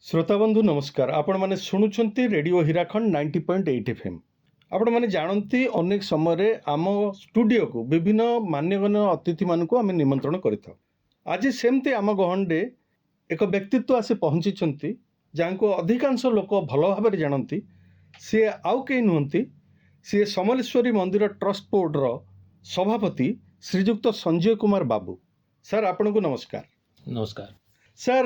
श्रोताबंधु नमस्कार। आपण माने शुणुछंती रेडियो हीराखंड 90.8 एफएम। आपण माने जानती अनेक समय आम स्टूडियो को विभिन्न मान्यगण्य अतिथि मानक आम निमंत्रण करिथाउ। आज सेमती आम गहंडे एक व्यक्तित्व आसी पहुंची जहाँ को अधिकांश लोक भल भाव जानती। सी आउ कई नुहति, सी समलेश्वरी मंदिर ट्रस्ट बोर्ड रो सभापति श्रीजुक्त संजय कुमार बाबू। सर आपण को नमस्कार। नमस्कार सर,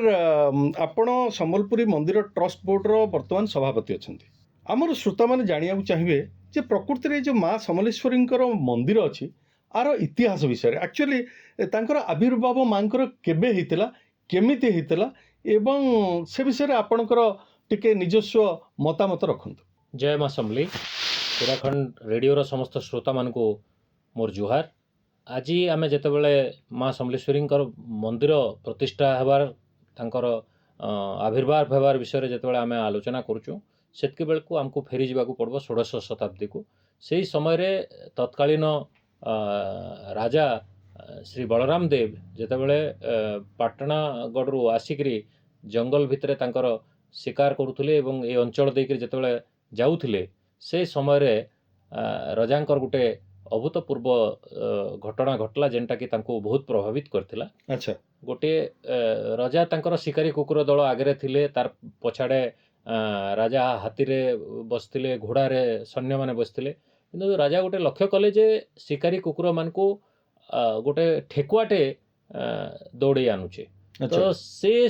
आपण संबलपुरी मंदिर ट्रस्ट बोर्ड रो वर्तमान सभापति अछंती। आमर श्रोता माने जानिया चाहिए जे प्रकृति रे जो माँ समलेश्वरी मंदिर अच्छी आर इतिहास विषय एक्चुअली तांकर आविर्भाव मांकर केबे हितला केमिति हितला एवं से विषय रे आपणकर टिके निजस्व मतामत रखंतु। जय माँ समली। हीराखंड रेडियो समस्त श्रोता मान को मोर जुहार। आज आम जितेबले माँ समलेश्वरी मंदिर प्रतिष्ठा हेबार तांकर आविर्भाव हेबार विषय जितेबाला आम आलोचना करुचु सेतके बेल को आमको फेरी जावाक पड़ो 16 शताब्दी को। से समय रे तत्कालीन राजा श्री बलराम देव जितेबले पाटणागढ़ रु आसिकी जंगल भितर तांकर शिकार करुले एवं ए अंचल देकर जितेबले जाउथिले से समय रे राजांकर गुटे अभूतपूर्व घटना घटला जेनटा कि तांको बहुत प्रभावित करथिला। अच्छा, गोटे राजा तांकर शिकारी कुकुर दल आगे थिले, तार पछाड़े राजा हाथी रे बसथिले, घोड़ा रे सैन्य माने बसथिले। किंतु राजा गोटे लक्ष्य कले जे शिकारी कुकुर मान को गोटे ठेकुआटे दौड़े आनुचे। तो से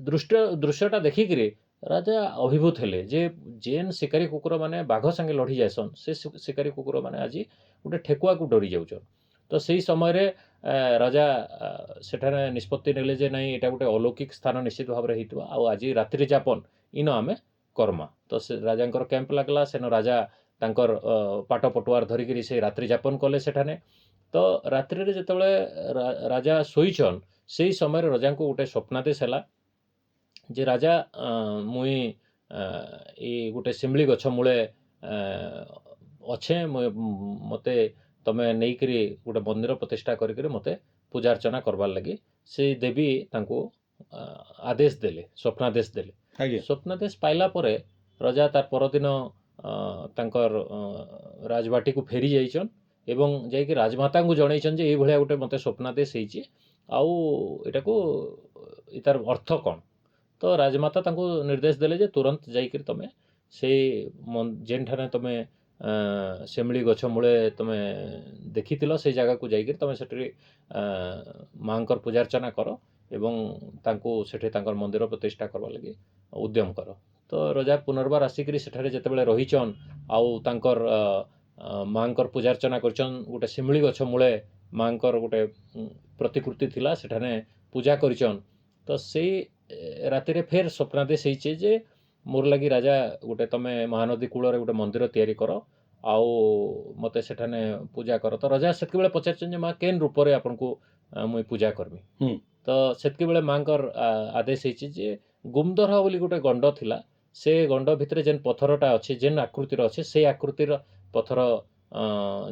दृश्यटा देखिक राजा अभिभूत हेले जे जेन शिकारी कुकुर माने बाघ संगे लड़ी जासन से शिकारी कुकुर माने आज गोटे ठेकुआ को डरी जाउछन। तो सही समय रे राजा सेठाने निष्पत्ति नेले जे नहीं एटा गोटे अलौकिक स्थान निश्चित भाव रे हितवा आ आज रात्रि जापन इन आमे कर्मा। तो से राजांकर कैंप लागला, सेन राजा तांकर पाट पटुआर धरिकी से रात्रि जापन कले सेठाने। तो रात्रि रे जेतेबेले राजा सोईछन सेही समय रे राजा को गोटे स्वप्नादेश हैला जे राजा मुई ए गोटे शिमली गछ मूले अच्छे मते तमे नहींकरी गोटे मंदिर प्रतिष्ठा करिक मते पूजा अर्चना करवार लगी से देवी तांको आदेश देले, स्वप्नादेश देले। स्वप्नादेश पाइला परे राजा तार परदिन तांकर राजबाटी को फेरी जाइछन एवं जाइक राजमाता को जनईछन जे ए भलिया गोटे मते स्वप्नादेश होईछि आउ एटा को इतार अर्थ कौन। तो राजमाता तांको निर्देश देले जे तुरंत जाइक तमे से जेन ठाने तमे शिमली गछ मूले तमे देखी से जगह को जाइक तमे सेठी मांकर पूजा अर्चना कर एवं तांको सेठी तांकर मंदिर प्रतिष्ठा करवा लगी उद्यम कर। तो राजा पुनर्बार आसिक सेठारे जेतेबेले रहीचन आउ तांकर मांकर पूजा अर्चना करचन गोटे शिमली गछ मूले मांकर गोटे प्रतिकृति थिला सेठाने पूजा करचन। तो से राति फेर स्वप्नादेश होइछे जे मोर लगी राजा गोटे तमे महानदी कूल गोटे मंदिर तैयारी कर आउ मते सेठाने पूजा कर। तो राजा सेतके बेले पचारछन जे माँ केन रूप रे आपन को मुई पूजा करमी। तो सेतके बेले मांकर आदेश होइछे जे गुमदरा बोली गोटे गंड थिला, से गंड भितरे जेन पत्थरटा अच्छे जेन आकृतिर अच्छे से आकृतिर पत्थर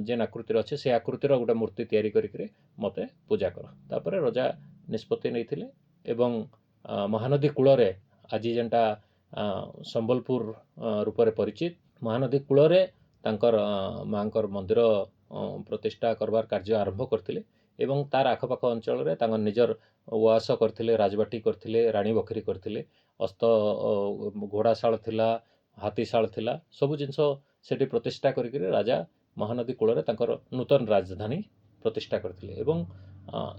जेन आकृतिर अच्छे से आकृतिर गोटे मूर्ति तैयारी करिक मते पूजा कर। तापर राजा निष्पत्ति नैथिले एवं महानदी कूलरे आज जेनटा संबलपुर रूप से परिचित महानदी कूलरे तांकर मांकर मंदिर प्रतिष्ठा करवार कार्य आरंभ करथिले एवं तार आखपाख अंचल रे तांकर निजर उवास करथिले, राजबाटी करथिले, रानी बखरी करथिले, अस्त घोड़ाशाल थिला, हाथीशाल थिला, सबु जिनस सेठी प्रतिष्ठा करिक राजा महानदी कूलरे तांकर नूतन राजधानी प्रतिष्ठा करथिले। एवं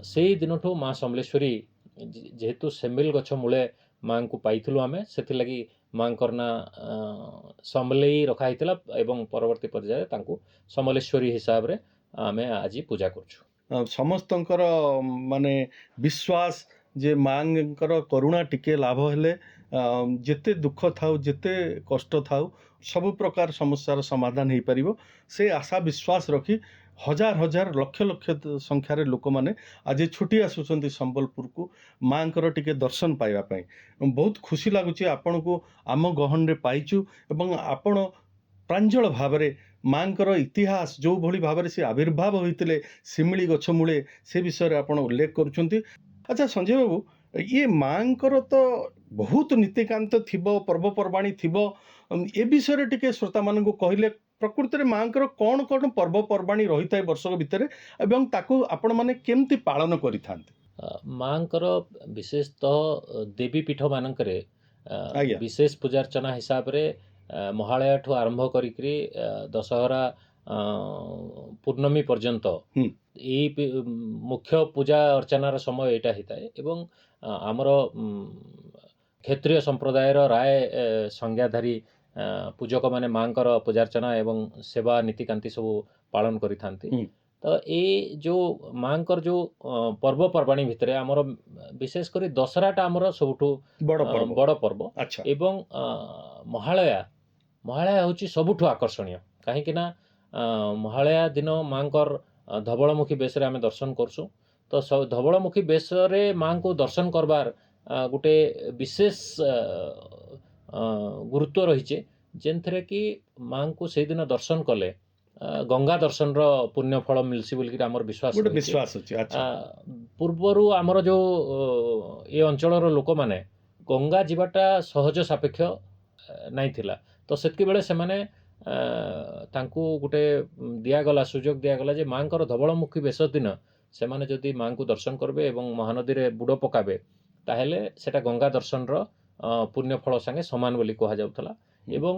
सेही दिनठू माँ समलेश्वरी जेहेतु सेमिल गछ मूले माँ को पाइथिलु आमे सेथि लगी मांकर ना समलेई रखा हितला एवं परवर्ती पर्याय तांको समलेश्वरी हिसाब रे आमे आज पूजा करछु। समस्तंकर माने विश्वास जे मांकर करुणा टिके लाभ हेले जेते दुख थाउ जेते कष्ट थाउ सब प्रकार समस्यार समाधान हो पारिबो से आशा विश्वास रखी हजार हजार लक्ष लक्ष संख्यार लोक मैंने आज छुट्टी आसुचंती संबलपुर को मांकर टिके दर्शन पाइबा पई। बहुत खुशी लगुच आपण को आम गहन रे पाइचु एवं आपण प्रांजल भाव में मांकर इतिहास जो भली भाव से आविर्भाव होते शिमिली गछ मूले से विषय आप उल्लेख करुँच। अच्छा संजय बाबू, ये मांकर तो ବହୁତ ନୀତିକାନ୍ତ ଥିବ, ପର୍ବପର୍ବାଣୀ ଥିବ। ଏ ବିଷୟରେ ଟିକେ ଶ୍ରୋତାମାନଙ୍କୁ କହିଲେ ପ୍ରକୃତରେ ମାଙ୍କର କ'ଣ କ'ଣ ପର୍ବପର୍ବାଣୀ ରହିଥାଏ ବର୍ଷକ ଭିତରେ ଏବଂ ତାକୁ ଆପଣମାନେ କେମିତି ପାଳନ କରିଥାନ୍ତି? ମାଙ୍କର ବିଶେଷତଃ ଦେବୀ ପୀଠମାନଙ୍କରେ ଆଜ୍ଞା। ବିଶେଷ ପୂଜାର୍ଚ୍ଚନା ହିସାବରେ ମହାଳୟାଠୁ ଆରମ୍ଭ କରିକିରି ଦଶହରା ପୂର୍ଣ୍ଣମୀ ପର୍ଯ୍ୟନ୍ତ ହୁଁ। ଏଇ ମୁଖ୍ୟ ପୂଜା ଅର୍ଚ୍ଚନାର ସମୟ ଏଇଟା ହେଇଥାଏ ଏବଂ ଆମର କ୍ଷତ୍ରିୟ ସମ୍ପ୍ରଦାୟର ରାୟ ସଂଜ୍ଞାଧାରୀ ପୂଜକମାନେ ମାଙ୍କର ପୂଜାର୍ଚ୍ଚନା ଏବଂ ସେବା ନୀତିକାନ୍ତି ସବୁ ପାଳନ କରିଥାନ୍ତି। ହୁଁ। ତ ଏଇ ଯେଉଁ ମାଙ୍କର ଯେଉଁ ପର୍ବପର୍ବାଣୀ ଭିତରେ ଆମର ବିଶେଷ କରି ଦଶହରାଟା ଆମର ସବୁଠୁ ବଡ଼ ପର୍ବ। ବଡ଼ ପର୍ବ ଆଚ୍ଛା। ଏବଂ ମହାଳୟା ହେଉଛି ସବୁଠୁ ଆକର୍ଷଣୀୟ କାହିଁକି ନା ମହାଳୟା ଦିନ ମାଙ୍କର ଧବଳମୁଖୀ ବେଶରେ ଆମେ ଦର୍ଶନ କରସୁଁ। ତ ଧବଳମୁଖୀ ବେଶରେ ମାଙ୍କୁ ଦର୍ଶନ କରବାର ଗୋଟେ ବିଶେଷ ଗୁରୁତ୍ୱ ରହିଛି ଯେନ୍ଥିରେ କି ମାଙ୍କୁ ସେଇଦିନ ଦର୍ଶନ କଲେ ଗଙ୍ଗା ଦର୍ଶନର ପୁଣ୍ୟ ଫଳ ମିଳିଛି ବୋଲିକି ଆମର ବିଶ୍ୱାସ ଗୋଟେ ରହିଛି। ବିଶ୍ୱାସ ଅଛି। ଆଚ୍ଛା। ପୂର୍ବରୁ ଆମର ଯେଉଁ ଏ ଅଞ୍ଚଳର ଲୋକମାନେ ଗଙ୍ଗା ଯିବାଟା ସହଜ ସାପେକ୍ଷ ନାଇଁ ଥିଲା। ତ ସେତିକିବେଳେ ସେମାନେ ତାଙ୍କୁ ଗୋଟେ ଦିଆଗଲା ସୁଯୋଗ ଦିଆଗଲା ଯେ ମାଙ୍କର ଧବଳମୁଖୀ ବେଶ ଦିନ ସେମାନେ ଯଦି ମାଙ୍କୁ ଦର୍ଶନ କରିବେ ଏବଂ ମହାନଦୀରେ ବୁଡ଼ ପକାବେ ତାହେଲେ ସେଟା ଗଙ୍ଗା ଦର୍ଶନର ପୁଣ୍ୟ ଫଳ ସାଙ୍ଗେ ସମାନ ବୋଲି କୁହାଯାଉଥିଲା। ଏବଂ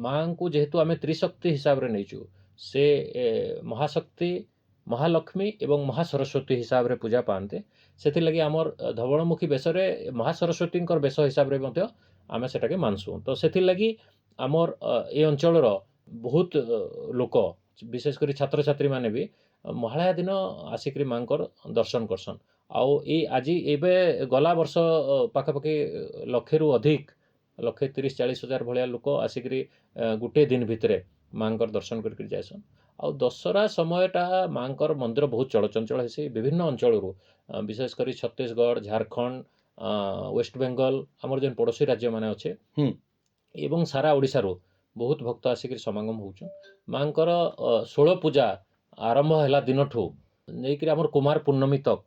ମାଙ୍କୁ ଯେହେତୁ ଆମେ ତ୍ରିଶକ୍ତି ହିସାବରେ ନେଇଛୁ ସେ ମହାଶକ୍ତି ମହାଲକ୍ଷ୍ମୀ ଏବଂ ମହାସରସ୍ୱତୀ ହିସାବରେ ପୂଜା ପାଆନ୍ତେ। ସେଥିଲାଗି ଆମର ଧବଳମୁଖୀ ବେଶରେ ମହାସରସ୍ୱତୀଙ୍କର ବେଶ ହିସାବରେ ମଧ୍ୟ ଆମେ ସେଟାକେ ମାନସୁଁ। ତ ସେଥିଲାଗି ଆମର ଏ ଅଞ୍ଚଳର ବହୁତ ଲୋକ ବିଶେଷ କରି ଛାତ୍ରଛାତ୍ରୀମାନେ ବି ମହାଳୟା ଦିନ ଆସିକରି ମାଙ୍କର ଦର୍ଶନ କରସନ୍। ଆଉ ଆଜି ଏବେ ଗଲା ବର୍ଷ ପାଖାପାଖି ଲକ୍ଷେରୁ ଅଧିକ 1,30,40,000 ଭଳିଆ ଲୋକ ଆସିକରି ଗୋଟିଏ ଦିନ ଭିତରେ ମାଙ୍କର ଦର୍ଶନ କରିକି ଯାଇସନ୍। ଆଉ ଦଶହରା ସମୟଟା ମାଙ୍କର ମନ୍ଦିର ବହୁତ ଚଳଚଞ୍ଚଳ ହେସି ବିଭିନ୍ନ ଅଞ୍ଚଳରୁ ବିଶେଷ କରି ଛତିଶଗଡ଼ ଝାରଖଣ୍ଡ ୱେଷ୍ଟବେଙ୍ଗଲ ଆମର ଯେନ୍ ପଡ଼ୋଶୀ ରାଜ୍ୟମାନେ ଅଛେ ଏବଂ ସାରା ଓଡ଼ିଶାରୁ ବହୁତ ଭକ୍ତ ଆସିକରି ସମାଗମ ହେଉଛନ୍। ମାଙ୍କର 16 ପୂଜା ଆରମ୍ଭ ହେଲା ଦିନଠୁ ନେଇକରି ଆମର କୁମାର ପୂର୍ଣ୍ଣମୀ ତକ୍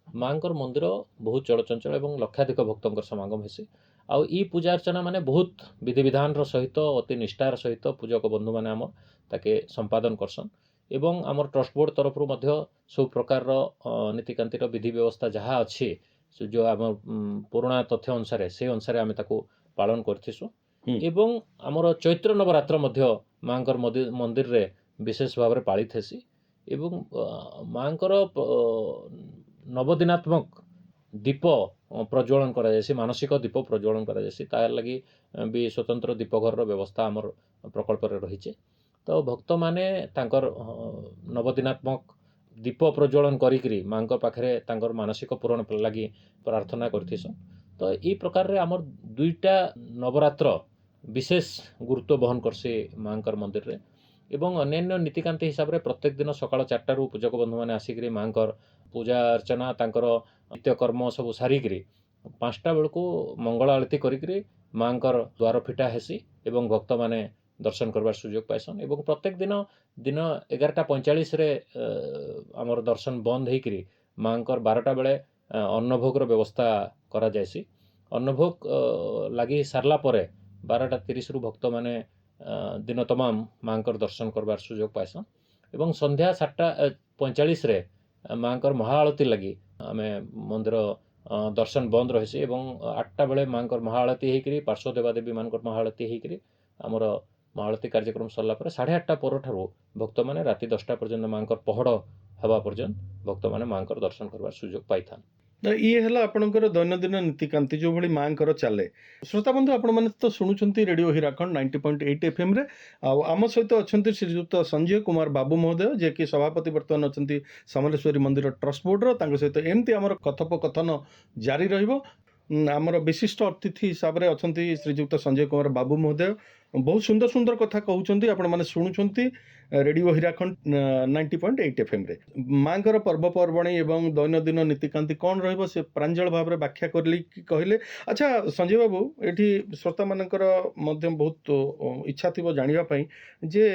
ମାଙ୍କର ମନ୍ଦିର ବହୁତ ଚଳଚଞ୍ଚଳ ଏବଂ ଲକ୍ଷାଧିକ ଭକ୍ତଙ୍କର ସମାଗମ ହେସି। ଆଉ ଇ ପୂଜାର୍ଚ୍ଚନା ମାନେ ବହୁତ ବିଧିବିଧାନର ସହିତ ଅତି ନିଷ୍ଠାର ସହିତ ପୂଜକ ବନ୍ଧୁମାନେ ଆମର ତାକେ ସମ୍ପାଦନ କରସନ୍ ଏବଂ ଆମର ଟ୍ରଷ୍ଟ ବୋର୍ଡ଼ ତରଫରୁ ମଧ୍ୟ ସବୁ ପ୍ରକାରର ନୀତିକାନ୍ତିର ବିଧି ବ୍ୟବସ୍ଥା ଯାହା ଅଛି ଯେଉଁ ଆମ ପୁରୁଣା ତଥ୍ୟ ଅନୁସାରେ ସେ ଅନୁସାରେ ଆମେ ତାକୁ ପାଳନ କରିଥିସୁଁ। ଏବଂ ଆମର ଚୈତ୍ର ନବରାତ୍ର ମଧ୍ୟ ମାଙ୍କର ମନ୍ଦିରରେ ବିଶେଷ ଭାବରେ ପାଳିତ ହେସି ଏବଂ ମାଙ୍କର ନବଦିନାତ୍ମକ ଦୀପ ପ୍ରଜ୍ୱଳନ କରାଯାଏସି ମାନସିକ ଦୀପ ପ୍ରଜ୍ୱଳନ କରାଯାଏସି ତାର ଲାଗି ବି ସ୍ୱତନ୍ତ୍ର ଦୀପଘରର ବ୍ୟବସ୍ଥା ଆମର ପ୍ରକଳ୍ପରେ ରହିଛି। ତ ଭକ୍ତମାନେ ତାଙ୍କର ନବଦିନାତ୍ମକ ଦୀପ ପ୍ରଜ୍ୱଳନ କରିକିରି ମାଙ୍କ ପାଖରେ ତାଙ୍କର ମାନସିକ ପୂରଣ ଲାଗି ପ୍ରାର୍ଥନା କରିଥିସନ୍। ତ ଏଇ ପ୍ରକାରରେ ଆମର 2ଟା ନବରାତ୍ର ବିଶେଷ ଗୁରୁତ୍ୱ ବହନ କରସି ମାଙ୍କର ମନ୍ଦିରରେ ଏବଂ ଅନ୍ୟାନ୍ୟ ନୀତିକାନ୍ତି ହିସାବରେ ପ୍ରତ୍ୟେକ ଦିନ ସକାଳ 4ଟାରୁ ପୂଜକ ବନ୍ଧୁମାନେ ଆସିକରି ମାଙ୍କର ପୂଜା ଅର୍ଚ୍ଚନା ତାଙ୍କର ନିତ୍ୟକର୍ମ ସବୁ ସାରିକିରି 5ଟା ବେଳକୁ ମଙ୍ଗଳ ଆଳତି କରିକିରି ମାଙ୍କର ଦ୍ୱାର ଫିଟା ହେସି ଏବଂ ଭକ୍ତମାନେ ଦର୍ଶନ କରିବାର ସୁଯୋଗ ପାଇସନ୍ ଏବଂ ପ୍ରତ୍ୟେକ ଦିନ 11:45ରେ ଆମର ଦର୍ଶନ ବନ୍ଦ ହେଇକିରି ମାଙ୍କର 12ଟା ବେଳେ ଅନ୍ନଭୋଗର ବ୍ୟବସ୍ଥା କରାଯାଏସି। ଅନ୍ନଭୋଗ ଲାଗି ସାରିଲା ପରେ 12:30ରୁ ଭକ୍ତମାନେ ଦିନ ତମାମ ମାଙ୍କର ଦର୍ଶନ କରିବାର ସୁଯୋଗ ପାଇସନ୍ ଏବଂ ସନ୍ଧ୍ୟା 7:45ରେ ମାଙ୍କର ମହାଆଳତୀ ଲାଗି ଆମେ ମନ୍ଦିର ଦର୍ଶନ ବନ୍ଦ ରହିସି ଏବଂ 8ଟା ବେଳେ ମାଙ୍କର ମହାଆଳତୀ ହେଇକିରି ପାର୍ଶ୍ୱ ଦେବାଦେବୀ ମାନଙ୍କର ମହାଆଳତୀ ହେଇକିରି ଆମର ମହାଆଳତୀ କାର୍ଯ୍ୟକ୍ରମ ସରିଲା ପରେ 8:30 ପରଠାରୁ ଭକ୍ତମାନେ ରାତି 10ଟା ପର୍ଯ୍ୟନ୍ତ ମାଙ୍କର ପହଡ଼ ହେବା ପର୍ଯ୍ୟନ୍ତ ଭକ୍ତମାନେ ମାଙ୍କର ଦର୍ଶନ କରିବାର ସୁଯୋଗ ପାଇଥାନ୍ତି। ଇଏ ହେଲା ଆପଣଙ୍କର ଦୈନନ୍ଦିନ ନୀତିକାନ୍ତି ଯେଉଁଭଳି ମାଙ୍କର ଚାଲେ। ଶ୍ରୋତାବନ୍ଧୁ ଆପଣମାନେ ତ ଶୁଣୁଛନ୍ତି ରେଡ଼ିଓ ହୀରାଖଣ୍ଡ 90.8 FMରେ। ଆଉ ଆମ ସହିତ ଅଛନ୍ତି ଶ୍ରୀଯୁକ୍ତ ସଞ୍ଜୟ କୁମାର ବାବୁ ମହୋଦୟ ଯିଏକି ସଭାପତି ବର୍ତ୍ତମାନ ଅଛନ୍ତି ସମଲେଶ୍ୱରୀ ମନ୍ଦିର ଟ୍ରଷ୍ଟ ବୋର୍ଡ଼ର। ତାଙ୍କ ସହିତ ଏମିତି ଆମର କଥୋପକଥନ ଜାରି ରହିବ। ଆମର ବିଶିଷ୍ଟ ଅତିଥି ହିସାବରେ ଅଛନ୍ତି ଶ୍ରୀଯୁକ୍ତ ସଞ୍ଜୟ କୁମାର ବାବୁ ମହୋଦୟ। ବହୁତ ସୁନ୍ଦର ସୁନ୍ଦର କଥା କହୁଛନ୍ତି ଆପଣମାନେ ଶୁଣୁଛନ୍ତି ରେଡ଼ିଓ ହୀରାଖଣ୍ଡ 90.8 FMରେ। ମାଙ୍କର ପର୍ବପର୍ବାଣୀ ଏବଂ ଦୈନନ୍ଦିନ ନୀତିକାନ୍ତି କ'ଣ ରହିବ ସେ ପ୍ରାଞ୍ଜଳ ଭାବରେ ବ୍ୟାଖ୍ୟା କଲି କି କହିଲେ। ଆଚ୍ଛା ସଞ୍ଜୟ ବାବୁ ଏଠି ଶ୍ରୋତାମାନଙ୍କର ମଧ୍ୟ ବହୁତ ଇଚ୍ଛା ଥିବ ଜାଣିବା ପାଇଁ ଯେ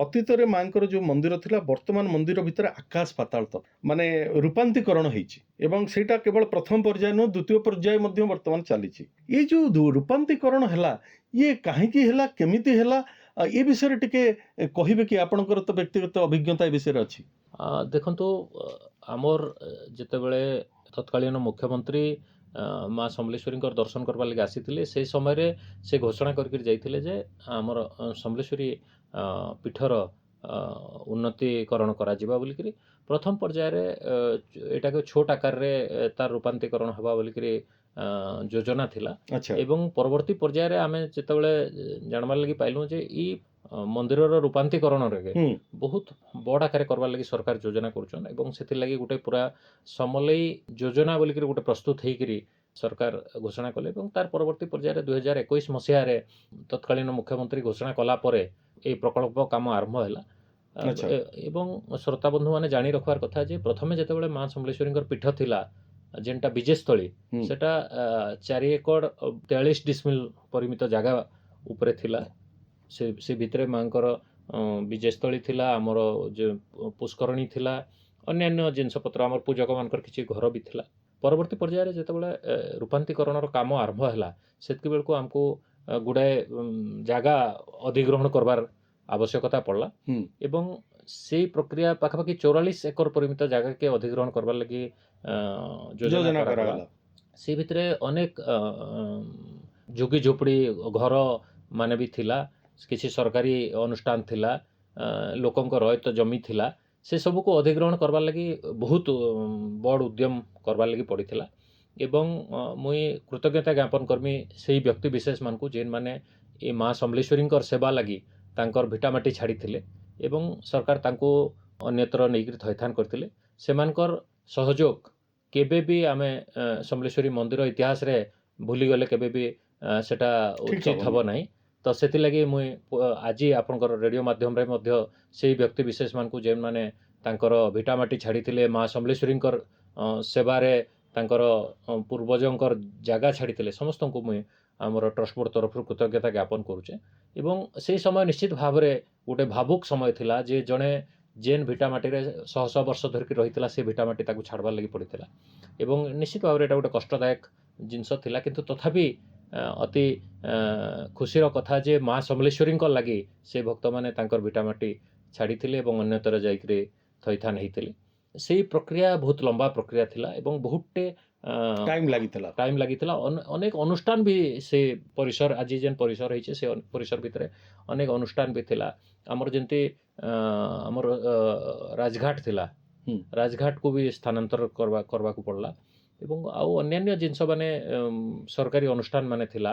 ଅତୀତରେ ମାଙ୍କର ଯେଉଁ ମନ୍ଦିର ଥିଲା ବର୍ତ୍ତମାନ ମନ୍ଦିର ଭିତରେ ଆକାଶ ପାତାଳ ତଫାତ ମାନେ ରୂପାନ୍ତରୀକରଣ ହେଇଛି ଏବଂ ସେଇଟା କେବଳ ପ୍ରଥମ ପର୍ଯ୍ୟାୟ ନୁହଁ ଦ୍ୱିତୀୟ ପର୍ଯ୍ୟାୟ ମଧ୍ୟ ବର୍ତ୍ତମାନ ଚାଲିଛି। ଏ ଯେଉଁ ରୂପାନ୍ତରୀକରଣ ହେଲା ଇଏ କାହିଁକି ହେଲା କେମିତି ହେଲା ଏ ବିଷୟରେ ଟିକେ କହିବେ କି? ଆପଣଙ୍କର ତ ବ୍ୟକ୍ତିଗତ ଅଭିଜ୍ଞତା ଏ ବିଷୟରେ ଅଛି। ଦେଖନ୍ତୁ ଆମର ଯେତେବେଳେ ତତ୍କାଳୀନ ମୁଖ୍ୟମନ୍ତ୍ରୀ ମା ସମଲେଶ୍ୱରୀଙ୍କର ଦର୍ଶନ କରବା ଲାଗି ଆସିଥିଲେ ସେ ସମୟରେ ସେ ଘୋଷଣା କରିକି ଯାଇଥିଲେ ଯେ ଆମର ସମଲେଶ୍ୱରୀ ପୀଠର ଉନ୍ନତିକରଣ କରାଯିବା ବୋଲିକିରି ପ୍ରଥମ ପର୍ଯ୍ୟାୟରେ ଏଟାକୁ ଛୋଟ ଆକାରରେ ତାର ରୂପାନ୍ତରୀକରଣ ହେବା ବୋଲିକିରି ଯୋଜନା ଥିଲା। ଆଚ୍ଛା ଏବଂ ପରବର୍ତ୍ତୀ ପର୍ଯ୍ୟାୟରେ ଆମେ ଯେତେବେଳେ ଜାଣିବାର ଲାଗି ପାଇଲୁ ଯେ ଇ ମନ୍ଦିରର ରୂପାନ୍ତରୀକରଣରେ ହୁଁ ବହୁତ ବଡ଼ ଆକାରରେ କରବାର୍ ଲାଗି ସରକାର ଯୋଜନା କରୁଛନ୍ ଏବଂ ସେଥିଲାଗି ଗୋଟେ ପୁରା ସମଲେଇ ଯୋଜନା ବୋଲିକିରି ଗୋଟେ ପ୍ରସ୍ତୁତ ହେଇକିରି ସରକାର ଘୋଷଣା କଲେ ଏବଂ ତାର ପରବର୍ତ୍ତୀ ପର୍ଯ୍ୟାୟରେ 2021 ମସିହାରେ ତତ୍କାଳୀନ ମୁଖ୍ୟମନ୍ତ୍ରୀ ଘୋଷଣା କଲା ପରେ এই ପ୍ରକଳ୍ପ କାମ ଆରମ୍ଭ ହେଲା। ଆଚ୍ଛା ଏବଂ ଶ୍ରୋତା ବନ୍ଧୁମାନେ ଜାଣି ରଖିବାର କଥା ଯେ ପ୍ରଥମେ ଯେତେବେଳେ ମା ସମଲେଶ୍ୱରୀଙ୍କର ପୀଠ ଥିଲା ଯେନ୍ଟା ବିଜେସ୍ଥଳୀ ହୁଁ ସେଟା 4 ଏକର 43 ଡିସମିଲ୍ ପରିମିତ ଜାଗା ଉପରେ ଥିଲା। ସେ ଭିତରେ ମାଙ୍କର ବିଜେସ୍ଥଳୀ ଥିଲା, ଆମର ଯେ ପୁଷ୍କରଣୀ ଥିଲା, ଅନ୍ୟାନ୍ୟ ଜିନିଷପତ୍ର ଆମର ପୂଜକମାନଙ୍କର କିଛି ଘର ବି ଥିଲା। ପରବର୍ତ୍ତୀ ପର୍ଯ୍ୟାୟରେ ଯେତେବେଳେ ରୂପାନ୍ତରୀକରଣର କାମ ଆରମ୍ଭ ହେଲା ସେତିକି ବେଳକୁ ଆମକୁ ଗୁଡ଼ାଏ ଜାଗା ଅଧିଗ୍ରହଣ କରବାର ଆବଶ୍ୟକତା ପଡ଼ିଲା ହୁଁ ଏବଂ ସେଇ ପ୍ରକ୍ରିୟା ପାଖାପାଖି 44 ଏକର ପରିମିତ ଜାଗାକେ ଅଧିଗ୍ରହଣ କରବାର ଲାଗି ଯୋଜନା ଯୋଜନା କରାଗଲା। କରାଗଲା। ସେ ଭିତରେ ଅନେକ ଝୁଗି ଝୁପଡ଼ି ଘର ମାନେ ବି ଥିଲା, କିଛି ସରକାରୀ ଅନୁଷ୍ଠାନ ଥିଲା, ଲୋକଙ୍କ ରୟତ ଜମି ଥିଲା, ସେ ସବୁକୁ ଅଧିଗ୍ରହଣ କରବାର ଲାଗି ବହୁତ ବଡ଼ ଉଦ୍ୟମ କରବାର ଲାଗି ପଡ଼ିଥିଲା। ଏବଂ ମୁଇଁ କୃତଜ୍ଞତା ଜ୍ଞାପନ କରମି ସେଇ ବ୍ୟକ୍ତି ବିଶେଷ ମାନଙ୍କୁ ଯେନ୍ ମାନେ ଏ ମା ସମଲେଶ୍ୱରୀଙ୍କର ସେବା ଲାଗି ତାଙ୍କର ଭିଟାମାଟି ଛାଡ଼ିଥିଲେ ଏବଂ ସରକାର ତାଙ୍କୁ ଅନ୍ୟତ୍ର ନେଇକରି ଥଇଥାନ କରିଥିଲେ। ସେମାନଙ୍କର ସହଯୋଗ କେବେ ବି ଆମେ ସମଲେଶ୍ୱରୀ ମନ୍ଦିର ଇତିହାସରେ ଭୁଲିଗଲେ କେବେ ବି ସେଟା ଠିକ୍ ଉଚିତ ହେବ ନାହିଁ। ତ ସେଥିଲାଗି ମୁଇଁ ଆଜି ଆପଣଙ୍କର ରେଡ଼ିଓ ମାଧ୍ୟମରେ ମଧ୍ୟ ସେଇ ବ୍ୟକ୍ତି ବିଶେଷ ମାନଙ୍କୁ ଯେମାନେ ତାଙ୍କର ଭିଟାମାଟି ଛାଡ଼ିଥିଲେ ମା ସମଲେଶ୍ୱରୀଙ୍କର ସେବାରେ ତାଙ୍କର ପୂର୍ବଜଙ୍କର ଜାଗା ଛାଡ଼ିଥିଲେ ସମସ୍ତଙ୍କୁ ମୁଇଁ ଆମର ଟ୍ରଷ୍ଟ ବୋର୍ଡ଼ ତରଫରୁ କୃତଜ୍ଞତା ଜ୍ଞାପନ କରୁଛେ। ଏବଂ ସେହି ସମୟ ନିଶ୍ଚିତ ଭାବରେ ଗୋଟେ ଭାବୁକ ସମୟ ଥିଲା ଯେ ଜଣେ ଯେନ୍ ଭିଟାମାଟିରେ ଶହ ଶହ ବର୍ଷ ଧରିକି ରହିଥିଲା ସେ ଭିଟାମାଟି ତାକୁ ଛାଡ଼ବାର ଲାଗି ପଡ଼ିଥିଲା ଏବଂ ନିଶ୍ଚିତ ଭାବରେ ଏଇଟା ଗୋଟେ କଷ୍ଟଦାୟକ ଜିନିଷ ଥିଲା। କିନ୍ତୁ ତଥାପି ଅତି ଖୁସିର କଥା ଯେ ମା ସମଲେଶ୍ୱରୀଙ୍କ ଲାଗି ସେ ଭକ୍ତମାନେ ତାଙ୍କର ଭିଟାମାଟି ଛାଡ଼ିଥିଲେ ଏବଂ ଅନ୍ୟତ୍ର ଯାଇକରି ଥଇଥାନ ହେଇଥିଲେ। ସେଇ ପ୍ରକ୍ରିୟା ବହୁତ ଲମ୍ବା ପ୍ରକ୍ରିୟା ଥିଲା ଏବଂ ବହୁତଟେ ଟାଇମ୍ ଲାଗିଥିଲା। ଅନେକ ଅନୁଷ୍ଠାନ ବି ସେ ପରିସର ଆଜି ଯେନ୍ ପରିସର ହେଇছে ସେ ପରିସର ଭିତରେ ଅନେକ ଅନୁଷ୍ଠାନ ବି ଥିଲା। ଆମର ଯେମିତି ଆମର ରାଜଘାଟ ଥିଲା, ରାଜଘାଟକୁ ବି ସ୍ଥାନାନ୍ତର କରିବାକୁ ପଡ଼ିଲା ଏବଂ ଆଉ ଅନ୍ୟାନ୍ୟ ଜିନିଷ ମାନେ ସରକାରୀ ଅନୁଷ୍ଠାନ ମାନେ ଥିଲା,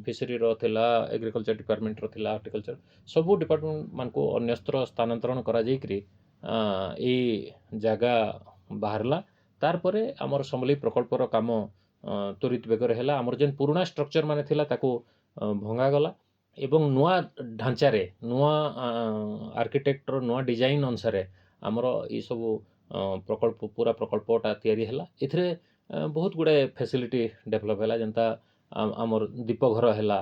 ଫିସରୀର ଥିଲା, ଏଗ୍ରିକଲଚର ଡିପାର୍ଟମେଣ୍ଟର ଥିଲା, ହର୍ଟିକଲଚର ସବୁ ଡିପାର୍ଟମେଣ୍ଟ ମାନଙ୍କୁ ଅନ୍ୟତ୍ର ସ୍ଥାନାନ୍ତରଣ କରାଯାଇକରି ଏଇ ଜାଗା ବାହାରିଲା। ତାରପରେ ଆମର ସମଲେଇ ପ୍ରକଳ୍ପର କାମ ତ୍ୱରିତ ବେଗରେ ହେଲା। ଆମର ଯେନ୍ ପୁରୁଣା ଷ୍ଟ୍ରକ୍ଚର ମାନେ ଥିଲା ତାକୁ ଭଙ୍ଗାଗଲା ଏବଂ ନୂଆ ଢାଞ୍ଚାରେ ନୂଆ ଆର୍କିଟେକ୍ଟର ନୂଆ ଡିଜାଇନ୍ ଅନୁସାରେ ଆମର ଏଇସବୁ ପ୍ରକଳ୍ପ ପୁରା ପ୍ରକଳ୍ପଟା ତିଆରି ହେଲା। ଏଥିରେ ବହୁତ ଗୁଡ଼ାଏ ଫେସିଲିଟି ଡେଭଲପ୍ ହେଲା, ଯେନ୍ତା ଆମର ଦୀପ ଘର ହେଲା,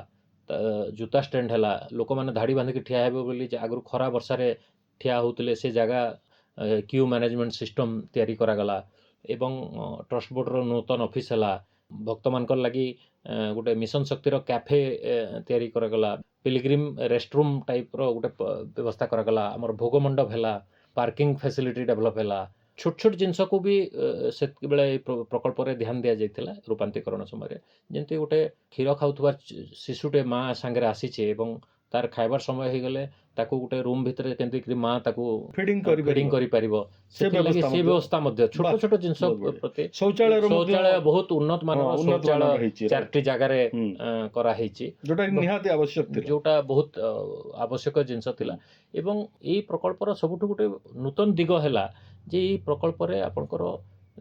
ଜୁତା ଷ୍ଟାଣ୍ଡ ହେଲା, ଲୋକମାନେ ଧାଡ଼ି ବାନ୍ଧିକି ଠିଆ ହେବେ ବୋଲି ଆଗରୁ ଖରା ବର୍ଷାରେ ଠିଆ ହେଉଥିଲେ ସେ ଜାଗା କ୍ୟୁ ମ୍ୟାନେଜମେଣ୍ଟ ସିଷ୍ଟମ୍ ତିଆରି କରାଗଲା ଏବଂ ଟ୍ରଷ୍ଟ ବୋର୍ଡ଼ର ନୂତନ ଅଫିସ୍ ହେଲା। ଭକ୍ତମାନଙ୍କର ଲାଗି ଗୋଟେ ମିଶନ ଶକ୍ତିର କ୍ୟାଫେ ତିଆରି କରାଗଲା, ପିଲଗ୍ରିମ୍ ରେଷ୍ଟରୁମ୍ ଟାଇପ୍ର ଗୋଟେ ବ୍ୟବସ୍ଥା କରାଗଲା, ଆମର ଭୋଗ ମଣ୍ଡପ ହେଲା, ପାର୍କିଂ ଫେସିଲିଟି ଡେଭଲପ୍ ହେଲା। ଛୋଟ ଛୋଟ ଜିନିଷକୁ ବି ସେତେବେଳେ ଏଇ ପ୍ରକଳ୍ପରେ ଧ୍ୟାନ ଦିଆଯାଇଥିଲା ରୂପାନ୍ତରୀକରଣ ସମୟରେ। ଯେମିତି ଗୋଟେ କ୍ଷୀର ଖାଉଥିବା ଶିଶୁଟେ ମା ସାଙ୍ଗରେ ଆସିଛେ ଏବଂ ତାର ଖାଇବାର ସମୟ ହେଇଗଲେ ତାକୁ ଗୋଟେ ରୁମ୍ ଭିତରେ କେମିତି ମା ତାକୁ ଫିଡିଂ କରିପାରିବ ସେଥିଲାଗି ସେ ବ୍ୟବସ୍ଥା ମଧ୍ୟ ଛୋଟ ଛୋଟ ଜିନିଷ ପ୍ରତି ଶୌଚାଳୟ ବହୁତ ଉନ୍ନତ ମାନର ଶୌଚାଳୟ 4ଟି ଜାଗାରେ କରାହେଇଛି, ଯୋଉଟା ବହୁତ ଆବଶ୍ୟକ ଜିନିଷ ଥିଲା। ଏବଂ ଏଇ ପ୍ରକଳ୍ପର ସବୁଠୁ ଗୋଟେ ନୂତନ ଦିଗ ହେଲା ଯେ ଏଇ ପ୍ରକଳ୍ପରେ ଆପଣଙ୍କର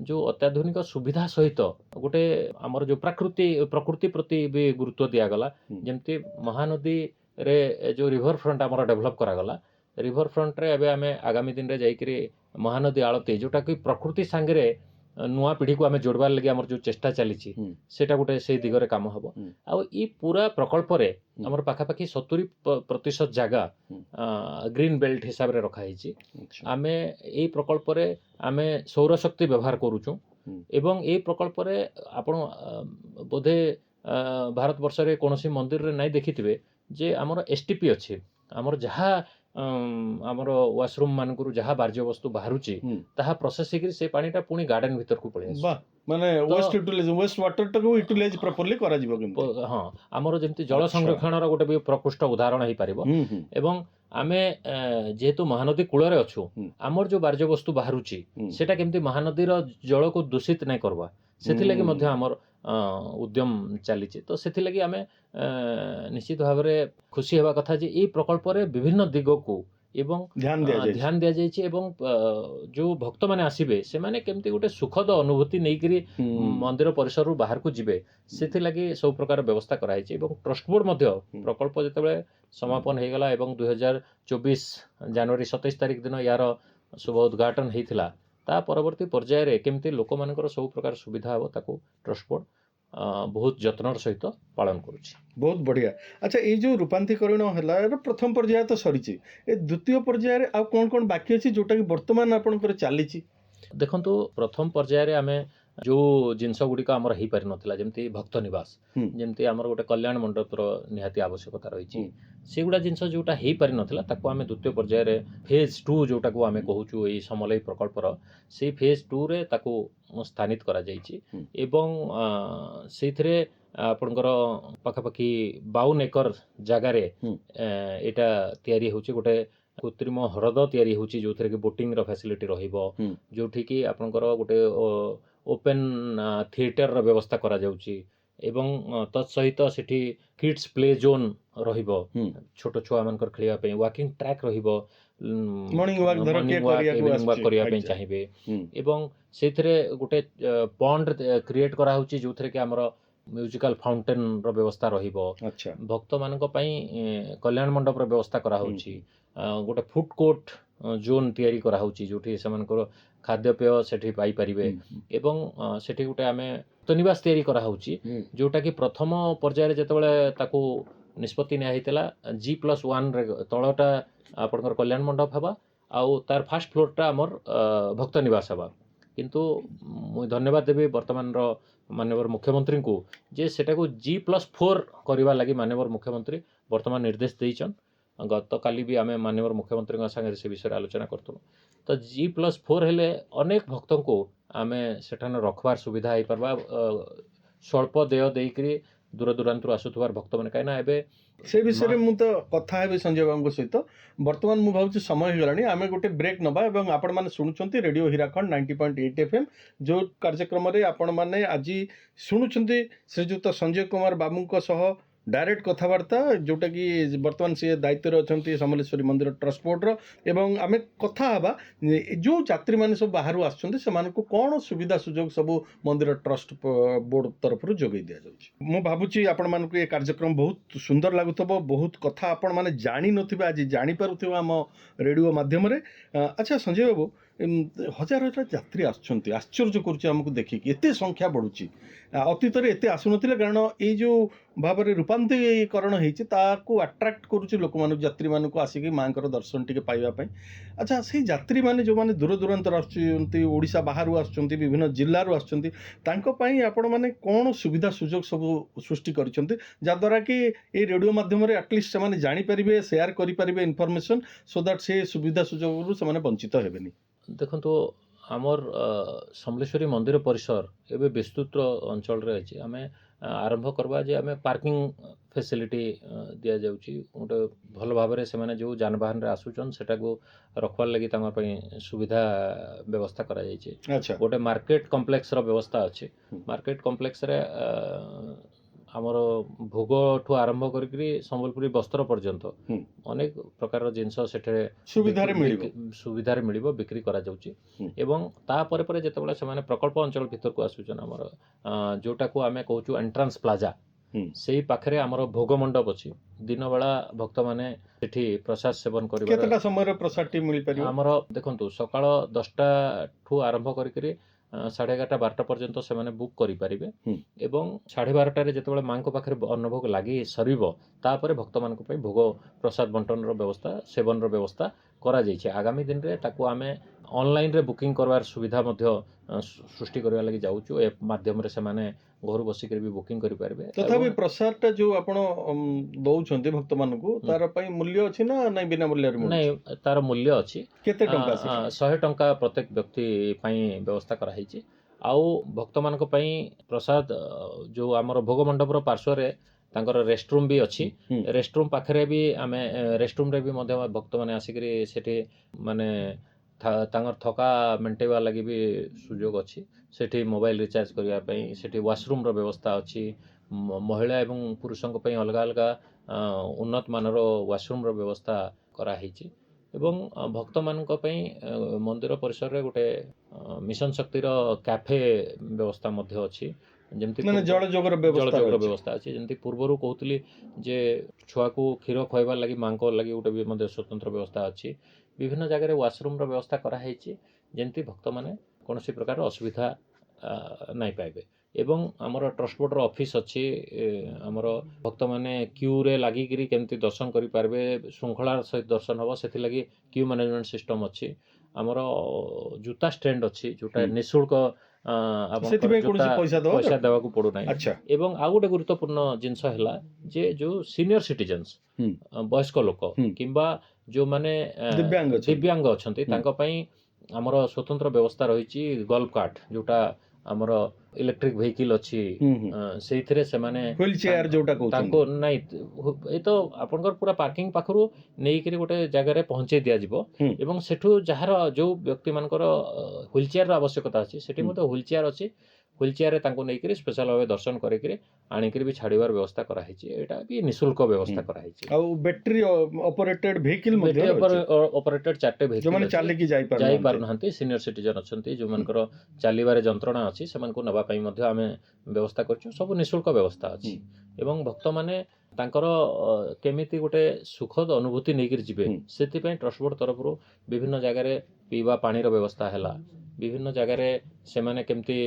ଯେଉଁ ଅତ୍ୟାଧୁନିକ ସୁବିଧା ସହିତ ଗୋଟେ ଆମର ଯେଉଁ ପ୍ରକୃତି ପ୍ରତି ବି ଗୁରୁତ୍ୱ ଦିଆଗଲା। ଯେମିତି ମହାନଦୀରେ ଯେଉଁ ରିଭର ଫ୍ରଣ୍ଟ ଆମର ଡେଭଲପ୍ କରାଗଲା, ରିଭର ଫ୍ରଣ୍ଟରେ ଏବେ ଆମେ ଆଗାମୀ ଦିନରେ ଯାଇକରି ମହାନଦୀ ଆଳତୀ ଯେଉଁଟାକି ପ୍ରକୃତି ସାଙ୍ଗରେ ନୂଆ ପିଢ଼ିକୁ ଆମେ ଯୋଡ଼ବାର୍ ଲାଗି ଆମର ଯେଉଁ ଚେଷ୍ଟା ଚାଲିଛି ହୁଁ। ସେଇଟା ଗୋଟେ ସେଇ ଦିଗରେ କାମ ହେବ। ହୁଁ। ଆଉ ଇ ପୁରା ପ୍ରକଳ୍ପରେ ହୁଁ। ଆମର ପାଖାପାଖି 70% ଜାଗା ହୁଁ। ଗ୍ରୀନ୍ ବେଲ୍ଟ ହିସାବରେ ରଖାହେଇଛି। ଆଚ୍ଛା। ଆମେ ଏଇ ପ୍ରକଳ୍ପରେ ଆମେ ସୌରଶକ୍ତି ବ୍ୟବହାର କରୁଛୁ ହୁଁ। ଏବଂ ଏଇ ପ୍ରକଳ୍ପରେ ଆପଣ ବୋଧେ ଭାରତବର୍ଷରେ କୌଣସି ମନ୍ଦିରରେ ନାଇଁ ଦେଖିଥିବେ ଯେ ଆମର STP ଅଛି। ଆମର ଯାହା ଆମର ୱାସରୁମ୍ ମାନଙ୍କରୁ ଯାହା ବର୍ଜ୍ୟବସ୍ତୁ ବାହାରୁଛି ହୁଁ। ତାହା ପ୍ରୋସେସ୍ ହେଇକିରି ସେ ପାଣିଟା ପୁଣି ଗାର୍ଡେନ ଭିତରକୁ ପଳେଇ ଆସୁଛି। ବାଃ, ମାନେ ତ ୱେଷ୍ଟ ୱାଟରଟାକୁ ୟୁଟିଲାଇଜ ପ୍ରପରଲି କରାଯିବ କେମିତି? ହଁ, ଆମର ଯେମିତି ଜଳ ଆଚ୍ଛା। ସଂରକ୍ଷଣର ଗୋଟେ ବି ପ୍ରକୃଷ୍ଟ ଉଦାହରଣ ହେଇପାରିବ। ହୁଁ ହୁଁ ଏବଂ ଆମେ ଯେହେତୁ ମହାନଦୀ କୂଳରେ ଅଛୁ, ହୁଁ। ଆମର ଯେଉଁ ବର୍ଜ୍ୟବସ୍ତୁ ବାହାରୁଛି ହୁଁ। ସେଟା କେମିତି ମହାନଦୀର ଜଳକୁ ଦୂଷିତ ନାଇଁ କରବା, ସେଥିଲାଗି ମଧ୍ୟ ଆମର ଉଦ୍ୟମ ଚାଲିଛି। ତ ସେଥିଲାଗି ଆମେ ନିଶ୍ଚିତ ଭାବରେ ଖୁସି ହେବା କଥା ଯେ ଏଇ ପ୍ରକଳ୍ପରେ ବିଭିନ୍ନ ଦିଗକୁ ଏବଂ ଧ୍ୟାନ ଦିଆଯାଇଛି। ଧ୍ୟାନ ଦିଆଯାଇଛି ଏବଂ ଯେଉଁ ଭକ୍ତମାନେ ଆସିବେ ସେମାନେ କେମିତି ଗୋଟେ ସୁଖଦ ଅନୁଭୂତି ନେଇକରି ହୁଁ। ମନ୍ଦିର ପରିସରରୁ ବାହାରକୁ ଯିବେ, ସେଥିଲାଗି ସବୁ ପ୍ରକାର ବ୍ୟବସ୍ଥା କରାଯାଇଛି। ଏବଂ ଟ୍ରଷ୍ଟ ବୋର୍ଡ ମଧ୍ୟ ପ୍ରକଳ୍ପ ଯେତେବେଳେ ସମାପନ ହେଇଗଲା ଏବଂ 2024 ଜାନୁଆରୀ 27 ତାରିଖ ଦିନ ୟାର ଶୁଭ ଉଦ୍ଘାଟନ ହେଇଥିଲା, ତା ପରବର୍ତ୍ତୀ ପର୍ଯ୍ୟାୟରେ କେମିତି ଲୋକମାନଙ୍କର ସବୁ ପ୍ରକାର ସୁବିଧା ହେବ ତାକୁ ଟ୍ରଷ୍ଟ ବୋର୍ଡ ବହୁତ ଯତ୍ନର ସହିତ ପାଳନ କରୁଛି। ବହୁତ ବଢ଼ିଆ। ଆଚ୍ଛା, ଏଇ ଯେଉଁ ରୂପାନ୍ତରୀକରଣ ହେଲା ଏର ପ୍ରଥମ ପର୍ଯ୍ୟାୟ ତ ସରିଛି, ଏ ଦ୍ୱିତୀୟ ପର୍ଯ୍ୟାୟରେ ଆଉ କ'ଣ କ'ଣ ବାକି ଅଛି ଯେଉଁଟାକି ବର୍ତ୍ତମାନ ଆପଣଙ୍କର ଚାଲିଛି? ଦେଖନ୍ତୁ, ପ୍ରଥମ ପର୍ଯ୍ୟାୟରେ ଆମେ ଯେଉଁ ଜିନିଷ ଗୁଡ଼ିକ ଆମର ହେଇପାରିନଥିଲା, ଯେମିତି ଭକ୍ତ ନିବାସ, ଯେମିତି ଆମର ଗୋଟେ କଲ୍ୟାଣ ମଣ୍ଡପର ନିହାତି ଆବଶ୍ୟକତା ରହିଛି, ସେଗୁଡ଼ା ଜିନିଷ ଯେଉଁଟା ହେଇପାରିନଥିଲା ତାକୁ ଆମେ ଦ୍ୱିତୀୟ ପର୍ଯ୍ୟାୟରେ ଫେଜ୍ 2 ଯେଉଁଟାକୁ ଆମେ କହୁଛୁ ଏଇ ସମଲେଇ ପ୍ରକଳ୍ପର, ସେଇ ଫେଜ୍ 2ରେ ତାକୁ ସ୍ଥାନିତ କରାଯାଇଛି। ଏବଂ ସେଇଥିରେ ଆପଣଙ୍କର ପାଖାପାଖି 52 ଏକର ଜାଗାରେ ଏଇଟା ତିଆରି ହେଉଛି, ଗୋଟେ କୃତ୍ରିମ ହ୍ରଦ ତିଆରି ହେଉଛି ଯେଉଁଥିରେ କି ବୋଟିଂର ଫ୍ୟାସିଲିଟି ରହିବ, ଯେଉଁଠିକି ଆପଣଙ୍କର ଗୋଟେ ଓପେନ୍ ଥିଏଟରର ବ୍ୟବସ୍ଥା କରାଯାଉଛି ଏବଂ ତତ୍ ସହିତ ସେଠି କିଡ୍ସ ପ୍ଲେ ଜୋନ୍ ରହିବ, ଛୋଟ ଛୁଆମାନଙ୍କର ଖେଳିବା ପାଇଁ, ୱାକିଂ ଟ୍ରାକ୍ ରହିବ, ମର୍ଣ୍ଣିଂ ୱାକ୍ ଇଭିନିଂ ୱାକ୍ କରିବା ପାଇଁ ଚାହିଁବେ। ଏବଂ ସେଇଥିରେ ଗୋଟେ ପଣ୍ଡ କ୍ରିଏଟ୍ କରାହେଉଛି ଯେଉଁଥିରେ କି ଆମର ମ୍ୟୁଜିକାଲ ଫାଉଣ୍ଟେନ୍ର ବ୍ୟବସ୍ଥା ରହିବ। ଆଚ୍ଛା। ଭକ୍ତମାନଙ୍କ ପାଇଁ କଲ୍ୟାଣ ମଣ୍ଡପର ବ୍ୟବସ୍ଥା କରାହେଉଛି। ଗୋଟେ ଫୁଡ୍ କୋର୍ଟ ଜୋନ୍ ତିଆରି କରାହେଉଛି ଯେଉଁଠି ସେମାନଙ୍କର ଖାଦ୍ୟପେୟ ସେଠି ପାଇପାରିବେ। ଏବଂ ସେଠି ଗୋଟେ ଆମେ ଭକ୍ତନିବାସ ତିଆରି କରାହେଉଛି ଯେଉଁଟାକି ପ୍ରଥମ ପର୍ଯ୍ୟାୟରେ ଯେତେବେଳେ ତାକୁ ନିଷ୍ପତ୍ତି ନିଆହେଇଥିଲା G+1ରେ ତଳଟା ଆପଣଙ୍କର କଲ୍ୟାଣ ମଣ୍ଡପ ହେବା ଆଉ ତାର ଫାର୍ଷ୍ଟ ଫ୍ଲୋରଟା ଆମର ଭକ୍ତନିବାସ ହେବା। କିନ୍ତୁ ମୁଁ ଧନ୍ୟବାଦ ଦେବି ବର୍ତ୍ତମାନର ମାନ୍ୟବର ମୁଖ୍ୟମନ୍ତ୍ରୀଙ୍କୁ ଯେ ସେଟାକୁ G+4 କରିବା ଲାଗି ମାନ୍ୟବର ମୁଖ୍ୟମନ୍ତ୍ରୀ ବର୍ତ୍ତମାନ ନିର୍ଦ୍ଦେଶ ଦେଇଛନ୍। ଗତକାଲି ବି ଆମେ ମାନ୍ୟବର ମୁଖ୍ୟମନ୍ତ୍ରୀଙ୍କ ସାଙ୍ଗରେ ସେ ବିଷୟରେ ଆଲୋଚନା କରୁଥିଲୁ। ତ G+4 ହେଲେ ଅନେକ ଭକ୍ତଙ୍କୁ ଆମେ ସେଠାନେ ରଖବାର ସୁବିଧା ହେଇପାରବା, ସ୍ୱଳ୍ପ ଦେୟ ଦେଇକରି ଦୂର ଦୂରାନ୍ତରୁ ଆସୁଥିବାର ଭକ୍ତମାନେ, କାହିଁକିନା ଏବେ ସେ ବିଷୟରେ ମୁଁ ତ କଥା ହେବି ସଞ୍ଜୟ ବାବୁଙ୍କ ସହିତ। ବର୍ତ୍ତମାନ ମୁଁ ଭାବୁଛି ସମୟ ହେଇଗଲାଣି, ଆମେ ଗୋଟେ ବ୍ରେକ୍ ନେବା ଏବଂ ଆପଣମାନେ ଶୁଣୁଛନ୍ତି ରେଡ଼ିଓ ହୀରାଖଣ୍ଡ 90.8 FM, ଯେଉଁ କାର୍ଯ୍ୟକ୍ରମରେ ଆପଣମାନେ ଆଜି ଶୁଣୁଛନ୍ତି ଶ୍ରୀଯୁକ୍ତ ସଞ୍ଜୟ କୁମାର ବାବୁଙ୍କ ସହ ଡାଇରେକ୍ଟ କଥାବାର୍ତ୍ତା, ଯେଉଁଟାକି ବର୍ତ୍ତମାନ ସିଏ ଦାୟିତ୍ୱରେ ଅଛନ୍ତି ସମଲେଶ୍ୱରୀ ମନ୍ଦିର ଟ୍ରଷ୍ଟ ବୋର୍ଡ଼ର। ଏବଂ ଆମେ କଥା ହେବା ଯେଉଁ ଯାତ୍ରୀମାନେ ସବୁ ବାହାରୁ ଆସୁଛନ୍ତି ସେମାନଙ୍କୁ କ'ଣ ସୁବିଧା ସୁଯୋଗ ସବୁ ମନ୍ଦିର ଟ୍ରଷ୍ଟ ବୋର୍ଡ଼ ତରଫରୁ ଯୋଗାଇ ଦିଆଯାଉଛି। ମୁଁ ଭାବୁଛି ଆପଣମାନଙ୍କୁ ଏ କାର୍ଯ୍ୟକ୍ରମ ବହୁତ ସୁନ୍ଦର ଲାଗୁଥିବ, ବହୁତ କଥା ଆପଣମାନେ ଜାଣିନଥିବେ ଆଜି ଜାଣିପାରୁଥିବେ ଆମ ରେଡ଼ିଓ ମାଧ୍ୟମରେ। ଆଚ୍ଛା ସଞ୍ଜୟ ବାବୁ, ହଜାର ହଜାର ଯାତ୍ରୀ ଆସୁଛନ୍ତି, ଆଶ୍ଚର୍ଯ୍ୟ କରୁଛି ଆମକୁ ଦେଖିକି, ଏତେ ସଂଖ୍ୟା ବଢ଼ୁଛି। ଅତୀତରେ ଏତେ ଆସୁନଥିଲେ କାରଣ ଏଇ ଯେଉଁ ଭାବରେ ରୂପାନ୍ତରୀକରଣ ହେଇଛି ତାକୁ ଆଟ୍ରାକ୍ଟ କରୁଛି ଲୋକମାନଙ୍କୁ, ଯାତ୍ରୀମାନଙ୍କୁ ଆସିକି ମାଆଙ୍କର ଦର୍ଶନ ଟିକେ ପାଇବା ପାଇଁ। ଆଚ୍ଛା, ସେଇ ଯାତ୍ରୀମାନେ ଯେଉଁମାନେ ଦୂର ଦୂରାନ୍ତରୁ ଆସୁଛନ୍ତି, ଓଡ଼ିଶା ବାହାରୁ ଆସୁଛନ୍ତି, ବିଭିନ୍ନ ଜିଲ୍ଲାରୁ ଆସୁଛନ୍ତି, ତାଙ୍କ ପାଇଁ ଆପଣମାନେ କ'ଣ ସୁବିଧା ସୁଯୋଗ ସବୁ ସୃଷ୍ଟି କରିଛନ୍ତି ଯାହାଦ୍ୱାରା କି ଏଇ ରେଡ଼ିଓ ମାଧ୍ୟମରେ ଆଟଲିଷ୍ଟ ସେମାନେ ଜାଣିପାରିବେ, ସେୟାର କରିପାରିବେ ଇନଫର୍ମେସନ୍, ସୋ ଦ୍ୟାଟ୍ ସେ ସୁବିଧା ସୁଯୋଗରୁ ସେମାନେ ବଞ୍ଚିତ ହେବେନି? ଦେଖନ୍ତୁ, ଆମର ସମଲେଶ୍ୱରୀ ମନ୍ଦିର ପରିସର ଏବେ ବିସ୍ତୃତ ଅଞ୍ଚଳରେ ଅଛି। ଆମେ ଆରମ୍ଭ କରିବା ଯେ ଆମେ ପାର୍କିଂ ଫେସିଲିଟି ଦିଆଯାଉଛି, ଗୋଟେ ଭଲ ଭାବରେ ସେମାନେ ଯେଉଁ ଯାନବାହନରେ ଆସୁଛନ୍ ସେଟାକୁ ରଖବାର ଲାଗି ତାଙ୍କ ପାଇଁ ସୁବିଧା ବ୍ୟବସ୍ଥା କରାଯାଇଛି। ଗୋଟେ ମାର୍କେଟ କମ୍ପ୍ଲେକ୍ସର ବ୍ୟବସ୍ଥା ଅଛି। ମାର୍କେଟ କମ୍ପ୍ଲେକ୍ସରେ ଆମର ଭୋଗଠୁ ଆରମ୍ଭ କରିକି ସମ୍ବଲପୁରୀ ବସ୍ତ୍ର ପର୍ଯ୍ୟନ୍ତ ଅନେକ ପ୍ରକାରର ଜିନିଷ ସେଠାରେ ସୁବିଧାରେ ମିଳିବ, ବିକ୍ରି କରାଯାଉଛି। ଏବଂ ତାପରେ ପରେ ଯେତେବେଳେ ସେମାନେ ପ୍ରକଳ୍ପ ଅଞ୍ଚଳ ଭିତରକୁ ଆସୁଛନ୍, ଆମର ଯେଉଁଟାକୁ ଆମେ କହୁଛୁ ଏଣ୍ଟ୍ରାନ୍ସ ପ୍ଲାଜା, ସେଇ ପାଖରେ ଆମର ଭୋଗ ମଣ୍ଡପ ଅଛି। ଦିନବେଳା ଭକ୍ତମାନେ ସେଠି ପ୍ରସାଦ ସେବନ କରିବାର। କେତେଟା ସମୟରେ ପ୍ରସାଦଟି ମିଳିପାରିବ? ଆମର ଦେଖନ୍ତୁ, ସକାଳ 10ଟାଠୁ ଆରମ୍ଭ କରିକି 11:30 12ଟା ପର୍ଯ୍ୟନ୍ତ ସେମାନେ ବୁକ୍ କରିପାରିବେ ହୁଁ। ଏବଂ 12:30ରେ ଯେତେବେଳେ ମାଙ୍କ ପାଖରେ ଅନ୍ନଭୋଗ ଲାଗି ସରିବ ତାପରେ ଭକ୍ତମାନଙ୍କ ପାଇଁ ଭୋଗ ପ୍ରସାଦ ବଣ୍ଟନର ବ୍ୟବସ୍ଥା ସେବନର ବ୍ୟବସ୍ଥା କରାଯାଇଛି। ଆଗାମୀ ଦିନରେ ତାକୁ ଆମେ ଅନଲାଇନରେ ବୁକିଂ କରିବାର ସୁବିଧା ମଧ୍ୟ ସୃଷ୍ଟି କରିବା ଲାଗି ଯାଉଛୁ। ଏ ମାଧ୍ୟମରେ ସେମାନେ ଘରୁ ବସିକରି ବି ବୁକିଂ କରିପାରିବେ। ତଥାପି ପ୍ରସାଦଟା ଯୋଉ ଆପଣ ଦଉଛନ୍ତି ଭକ୍ତମାନଙ୍କୁ ତାର ପାଇଁ ମୂଲ୍ୟ ଅଛି ନା ନାଇଁ ବିନା ମୂଲ୍ୟରେ ମିଳୁଛି? ନାଇଁ ତାର ମୂଲ୍ୟ ଅଛି। କେତେ ଟଙ୍କା ସେଟା? 100 ଟଙ୍କା ପ୍ରତ୍ୟେକ ବ୍ୟକ୍ତି ପାଇଁ ବ୍ୟବସ୍ଥା କରାହେଇଛି। ଆଉ ଭକ୍ତମାନଙ୍କ ପାଇଁ ପ୍ରସାଦ ଯୋଉ ଆମର ଭୋଗ ମଣ୍ଡପର ପାର୍ଶ୍ୱରେ ତାଙ୍କର ରେଷ୍ଟରୁମ୍ ବି ଅଛି। ହୁଁ। ରେଷ୍ଟରୁମ୍ ପାଖରେ ବି ଆମେ ରେଷ୍ଟରୁମ୍ରେ ବି ମଧ୍ୟ ଭକ୍ତମାନେ ଆସିକରି ସେଠି ମାନେ ତାଙ୍କର ଥକା ମେଣ୍ଟେଇବା ଲାଗି ବି ସୁଯୋଗ ଅଛି। ସେଠି ମୋବାଇଲ ରିଚାର୍ଜ କରିବା ପାଇଁ ସେଠି ୱାସରୁମ୍ର ବ୍ୟବସ୍ଥା ଅଛି। ମହିଳା ଏବଂ ପୁରୁଷଙ୍କ ପାଇଁ ଅଲଗା ଅଲଗା ଉନ୍ନତ ମାନର ୱାସରୁମ୍ର ବ୍ୟବସ୍ଥା କରାହେଇଛି ଏବଂ ଭକ୍ତମାନଙ୍କ ପାଇଁ ମନ୍ଦିର ପରିସରରେ ଗୋଟେ ମିଶନ ଶକ୍ତିର କ୍ୟାଫେ ବ୍ୟବସ୍ଥା ମଧ୍ୟ ଅଛି। ଯେମିତି ମାନେ ଜଳଯୋଗର ବ୍ୟବସ୍ଥା ଜଳଯୋଗର ରହିଛି। ବ୍ୟବସ୍ଥା ଅଛି। ଯେମିତି ପୂର୍ବରୁ କହୁଥିଲି ଯେ ଛୁଆକୁ କ୍ଷୀର ଖୁଆଇବାର ଲାଗି ମାଙ୍କ ଲାଗି ଗୋଟେ ବି ମଧ୍ୟ ସ୍ୱତନ୍ତ୍ର ବ୍ୟବସ୍ଥା ଅଛି। ବିଭିନ୍ନ ଜାଗାରେ ୱାସରୁମ୍ର ବ୍ୟବସ୍ଥା କରାହେଇଛି ଯେମିତି ଭକ୍ତମାନେ କୌଣସି ପ୍ରକାର ଅସୁବିଧା ନାଇଁ ପାଇବେ। ଏବଂ ଆମର ଟ୍ରଷ୍ଟ ବୋର୍ଡ଼ର ଅଫିସ୍ ଅଛି। ଆମର ଭକ୍ତମାନେ କ୍ୟୁରେ ଲାଗିକିରି କେମିତି ଦର୍ଶନ କରିପାରିବେ, ଶୃଙ୍ଖଳାର ସହିତ ଦର୍ଶନ ହେବ ସେଥିଲାଗି କ୍ୟୁ ମ୍ୟାନେଜମେଣ୍ଟ ସିଷ୍ଟମ୍ ଅଛି। ଆମର ଜୁତା ଷ୍ଟାଣ୍ଡ ଅଛି ଯୋଉଟା ନିଃଶୁଳ୍କ ସେଥିପାଇଁ କୌଣସି ପଇସା ଦେବାକୁ ପଡୁନାହିଁ। ଆଚ୍ଛା। ଏବଂ ଆଉ ଗୋଟେ ଗୁରୁତ୍ୱପୂର୍ଣ୍ଣ ଜିନିଷ ହେଲା ଯେ ଯୋଉ ସିନିୟର ସିଟିଜେନ୍ସ ହୁଁ। ବୟସ୍କ ଲୋକ ହୁଁ। କିମ୍ବା ଯୋଉମାନେ ଦିବ୍ୟାଙ୍ଗ ଅଛନ୍ତି ତାଙ୍କ ପାଇଁ ଆମର ସ୍ୱତନ୍ତ୍ର ବ୍ୟବସ୍ଥା ରହିଛି। ଗଲ୍ଫ କାର୍ଟ ଯୋଉଟା ଆମର ଇଲେକ୍ଟ୍ରିକ୍ ଭେହିକିଲ୍ ଅଛି ସେଇଥିରେ ସେମାନେ ହୁଇଲ ଚେୟାର ଯୋଉଟା କହୁଛନ୍ତି ତାଙ୍କୁ ନାଇଁ ଏ ତ ଆପଣଙ୍କର ପୁରା ପାର୍କିଂ ପାଖରୁ ନେଇକିରି ଗୋଟେ ଜାଗାରେ ପହଞ୍ଚେଇ ଦିଆଯିବ ଏବଂ ସେଠୁ ଯାହାର ଯୋଉ ବ୍ୟକ୍ତିମାନଙ୍କର ହ୍ୱିଲ ଚେୟାରର ଆବଶ୍ୟକତା ଅଛି ସେଠି ମଧ୍ୟ ହ୍ୱିଲ ଚେୟାର ଅଛି। ହ୍ୱିଲ ଚେୟାରରେ ତାଙ୍କୁ ନେଇକରି ସ୍ପେଶାଲ ଭାବେ ଦର୍ଶନ କରିକିରି ଆଣିକିରି ବି ଛାଡ଼ିବାର ବ୍ୟବସ୍ଥା କରାହେଇଛି। ଏଇଟା ବି ନିଃଶୁଳ୍କ ବ୍ୟବସ୍ଥା କରାହେଇଛି। ଆଉ ବ୍ୟାଟେରୀ ଅପରେଟେଡ ଭେହିକିଲ୍ ମଧ୍ୟ ଅପରେଟେଡ 4ଟେ ଭେହିକିଲ୍ ଯୋଉମାନେ ଚାଲିକି ଯାଇପାରୁନାହାନ୍ତି ସିନିୟର ସିଟିଜେନ୍ ଅଛନ୍ତି ଯୋଉମାନଙ୍କର ଚାଲିବାରେ ଯନ୍ତ୍ରଣା ଅଛି ସେମାନଙ୍କୁ ନେବା ପାଇଁ ମଧ୍ୟ ଆମେ ବ୍ୟବସ୍ଥା କରିଛୁ। ସବୁ ନିଃଶୁଳ୍କ ବ୍ୟବସ୍ଥା ଅଛି ଏବଂ ଭକ୍ତମାନେ ତାଙ୍କର କେମିତି ଗୋଟେ ସୁଖଦ ଅନୁଭୂତି ନେଇକରି ଯିବେ ସେଥିପାଇଁ ଟ୍ରଷ୍ଟ ବୋର୍ଡ ତରଫରୁ ବିଭିନ୍ନ ଜାଗାରେ ପିଇବା ପାଣିର ବ୍ୟବସ୍ଥା ହେଲା। ବିଭିନ୍ନ ଜାଗାରେ ସେମାନେ କେମିତି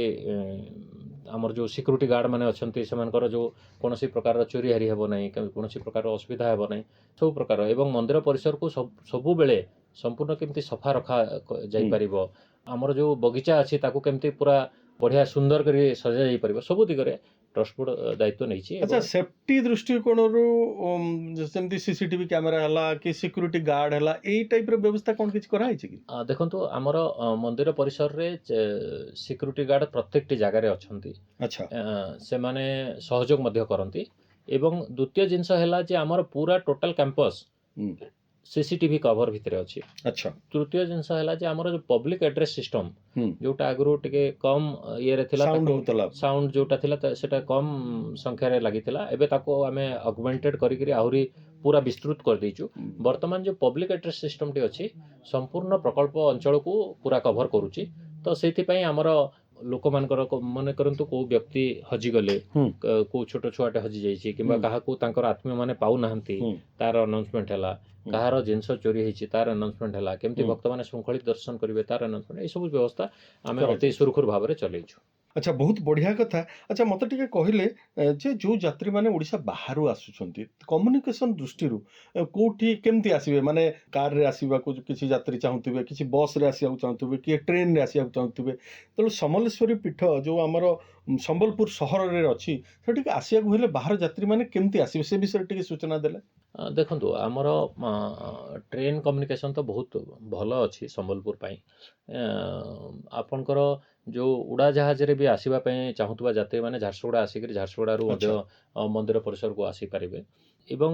ଆମର ଯେଉଁ ସିକ୍ୟୁରିଟି ଗାର୍ଡ଼ ମାନେ ଅଛନ୍ତି ସେମାନଙ୍କର ଯେଉଁ କୌଣସି ପ୍ରକାରର ଚୋରି ହାରି ହେବ ନାହିଁ, କୌଣସି ପ୍ରକାରର ଅସୁବିଧା ହେବ ନାହିଁ ସବୁ ପ୍ରକାର ଏବଂ ମନ୍ଦିର ପରିସରକୁ ସବୁବେଳେ ସମ୍ପୂର୍ଣ୍ଣ କେମିତି ସଫା ରଖା ଯାଇପାରିବ। ଆମର ଯେଉଁ ବଗିଚା ଅଛି ତାକୁ କେମିତି ପୁରା ବଢ଼ିଆ ସୁନ୍ଦର କରି ସଜା ଯାଇପାରିବ ସବୁ ଦିଗରେ ଟ୍ରଷ୍ଟ ବୋର୍ଡ ଦାୟିତ୍ୱ ନେଇଛି। ଆଚ୍ଛା, ସେଫ୍ଟି ଦୃଷ୍ଟିକୋଣରୁ ଯେମିତି ସିସିଟିଭି କ୍ୟାମେରା ହେଲା କି ସିକ୍ୟୁରିଟି ଗାର୍ଡ଼ ହେଲା ଏଇ ଟାଇପ୍ର ବ୍ୟବସ୍ଥା କ'ଣ କିଛି କରାହେଇଛି କି? ଦେଖନ୍ତୁ ଆମର ମନ୍ଦିର ପରିସରରେ ସିକ୍ୟୁରିଟି ଗାର୍ଡ଼ ପ୍ରତ୍ୟେକଟି ଜାଗାରେ ଅଛନ୍ତି। ଆଚ୍ଛା। ସେମାନେ ସହଯୋଗ ମଧ୍ୟ କରନ୍ତି ଏବଂ ଦ୍ୱିତୀୟ ଜିନିଷ ହେଲା ଯେ ଆମର ପୁରା ଟୋଟାଲ କ୍ୟାମ୍ପସ୍ ସିସିଟିଭି କଭର ଭିତରେ ଅଛି। ଆଚ୍ଛା। ତୃତୀୟ ଜିନିଷ ହେଲା ଯେ ଆମର ଯେଉଁ ପବ୍ଲିକ ଆଡ୍ରେସ୍ ସିଷ୍ଟମ ଯୋଉଟା ଆଗରୁ ଟିକେ କମ୍ ଇଏରେ ଥିଲା, ସାଉଣ୍ଡ ଯୋଉଟା ଥିଲା ସେଟା କମ୍ ସଂଖ୍ୟାରେ ଲାଗିଥିଲା, ଏବେ ତାକୁ ଆମେ ଅଗମେଣ୍ଟେଡ୍ କରିକିରି ଆହୁରି ପୁରା ବିସ୍ତୃତ କରିଦେଇଛୁ। ବର୍ତ୍ତମାନ ଯେଉଁ ପବ୍ଲିକ ଆଡ୍ରେସ୍ ସିଷ୍ଟମଟି ଅଛି ସମ୍ପୂର୍ଣ୍ଣ ପ୍ରକଳ୍ପ ଅଞ୍ଚଳକୁ ପୁରା କଭର କରୁଛି। ତ ସେଇଥିପାଇଁ ଆମର ଲୋକମାନଙ୍କର ମନେ କରନ୍ତୁ କୋଉ ବ୍ୟକ୍ତି ହଜିଗଲେ, କୋଉ ଛୋଟ ଛୁଆଟେ ହଜିଯାଇଛି କିମ୍ବା କାହାକୁ ତାଙ୍କର ଆତ୍ମୀୟମାନେ ପାଉନାହାନ୍ତି ତାର ଆନାଉନ୍ସମେଣ୍ଟ ହେଲା, କାହାର ଜିନିଷ ଚୋରି ହେଇଛି ତାର ଆନାଉନ୍ସମେଣ୍ଟ ହେଲା, କେମିତି ଭକ୍ତମାନେ ଶୃଙ୍ଖଳିତ ଦର୍ଶନ କରିବେ ତାର ଆନାଉନ୍ସମେଣ୍ଟ, ଏସବୁ ବ୍ୟବସ୍ଥା ଆମେ ଅତି ସୁରୁଖୁରୁ ଭାବରେ ଚଲେଇଛୁ। ଆଚ୍ଛା, ବହୁତ ବଢ଼ିଆ କଥା। ଆଚ୍ଛା, ମୋତେ ଟିକେ କହିଲେ ଯେ ଯେଉଁ ଯାତ୍ରୀମାନେ ଓଡ଼ିଶା ବାହାରୁ ଆସୁଛନ୍ତି କମ୍ୟୁନିକେସନ୍ ଦୃଷ୍ଟିରୁ କେଉଁଠି କେମିତି ଆସିବେ? ମାନେ କାରରେ ଆସିବାକୁ କିଛି ଯାତ୍ରୀ ଚାହୁଁଥିବେ, କିଛି ବସ୍ରେ ଆସିବାକୁ ଚାହୁଁଥିବେ, କିଏ ଟ୍ରେନରେ ଆସିବାକୁ ଚାହୁଁଥିବେ। ତେଣୁ ସମଲେଶ୍ୱରୀ ପୀଠ ଯେଉଁ ଆମର ସମ୍ବଲପୁର ସହରରେ ଅଛି ସେଠିକି ଆସିବାକୁ ହେଲେ ବାହାର ଯାତ୍ରୀମାନେ କେମିତି ଆସିବେ ସେ ବିଷୟରେ ଟିକେ ସୂଚନା ଦେଲେ। ଦେଖନ୍ତୁ ଆମର ଟ୍ରେନ୍ କମ୍ୟୁନିକେସନ୍ ତ ବହୁତ ଭଲ ଅଛି ସମ୍ବଲପୁର ପାଇଁ। ଆପଣଙ୍କର ଯେଉଁ ଉଡ଼ାଜାହାଜରେ ବି ଆସିବା ପାଇଁ ଚାହୁଁଥିବା ଯାତ୍ରୀମାନେ ଝାରସୁଗୁଡ଼ା ଆସିକରି ଝାରସୁଗୁଡ଼ାରୁ ମଧ୍ୟ ମନ୍ଦିର ପରିସରକୁ ଆସିପାରିବେ। ଏବଂ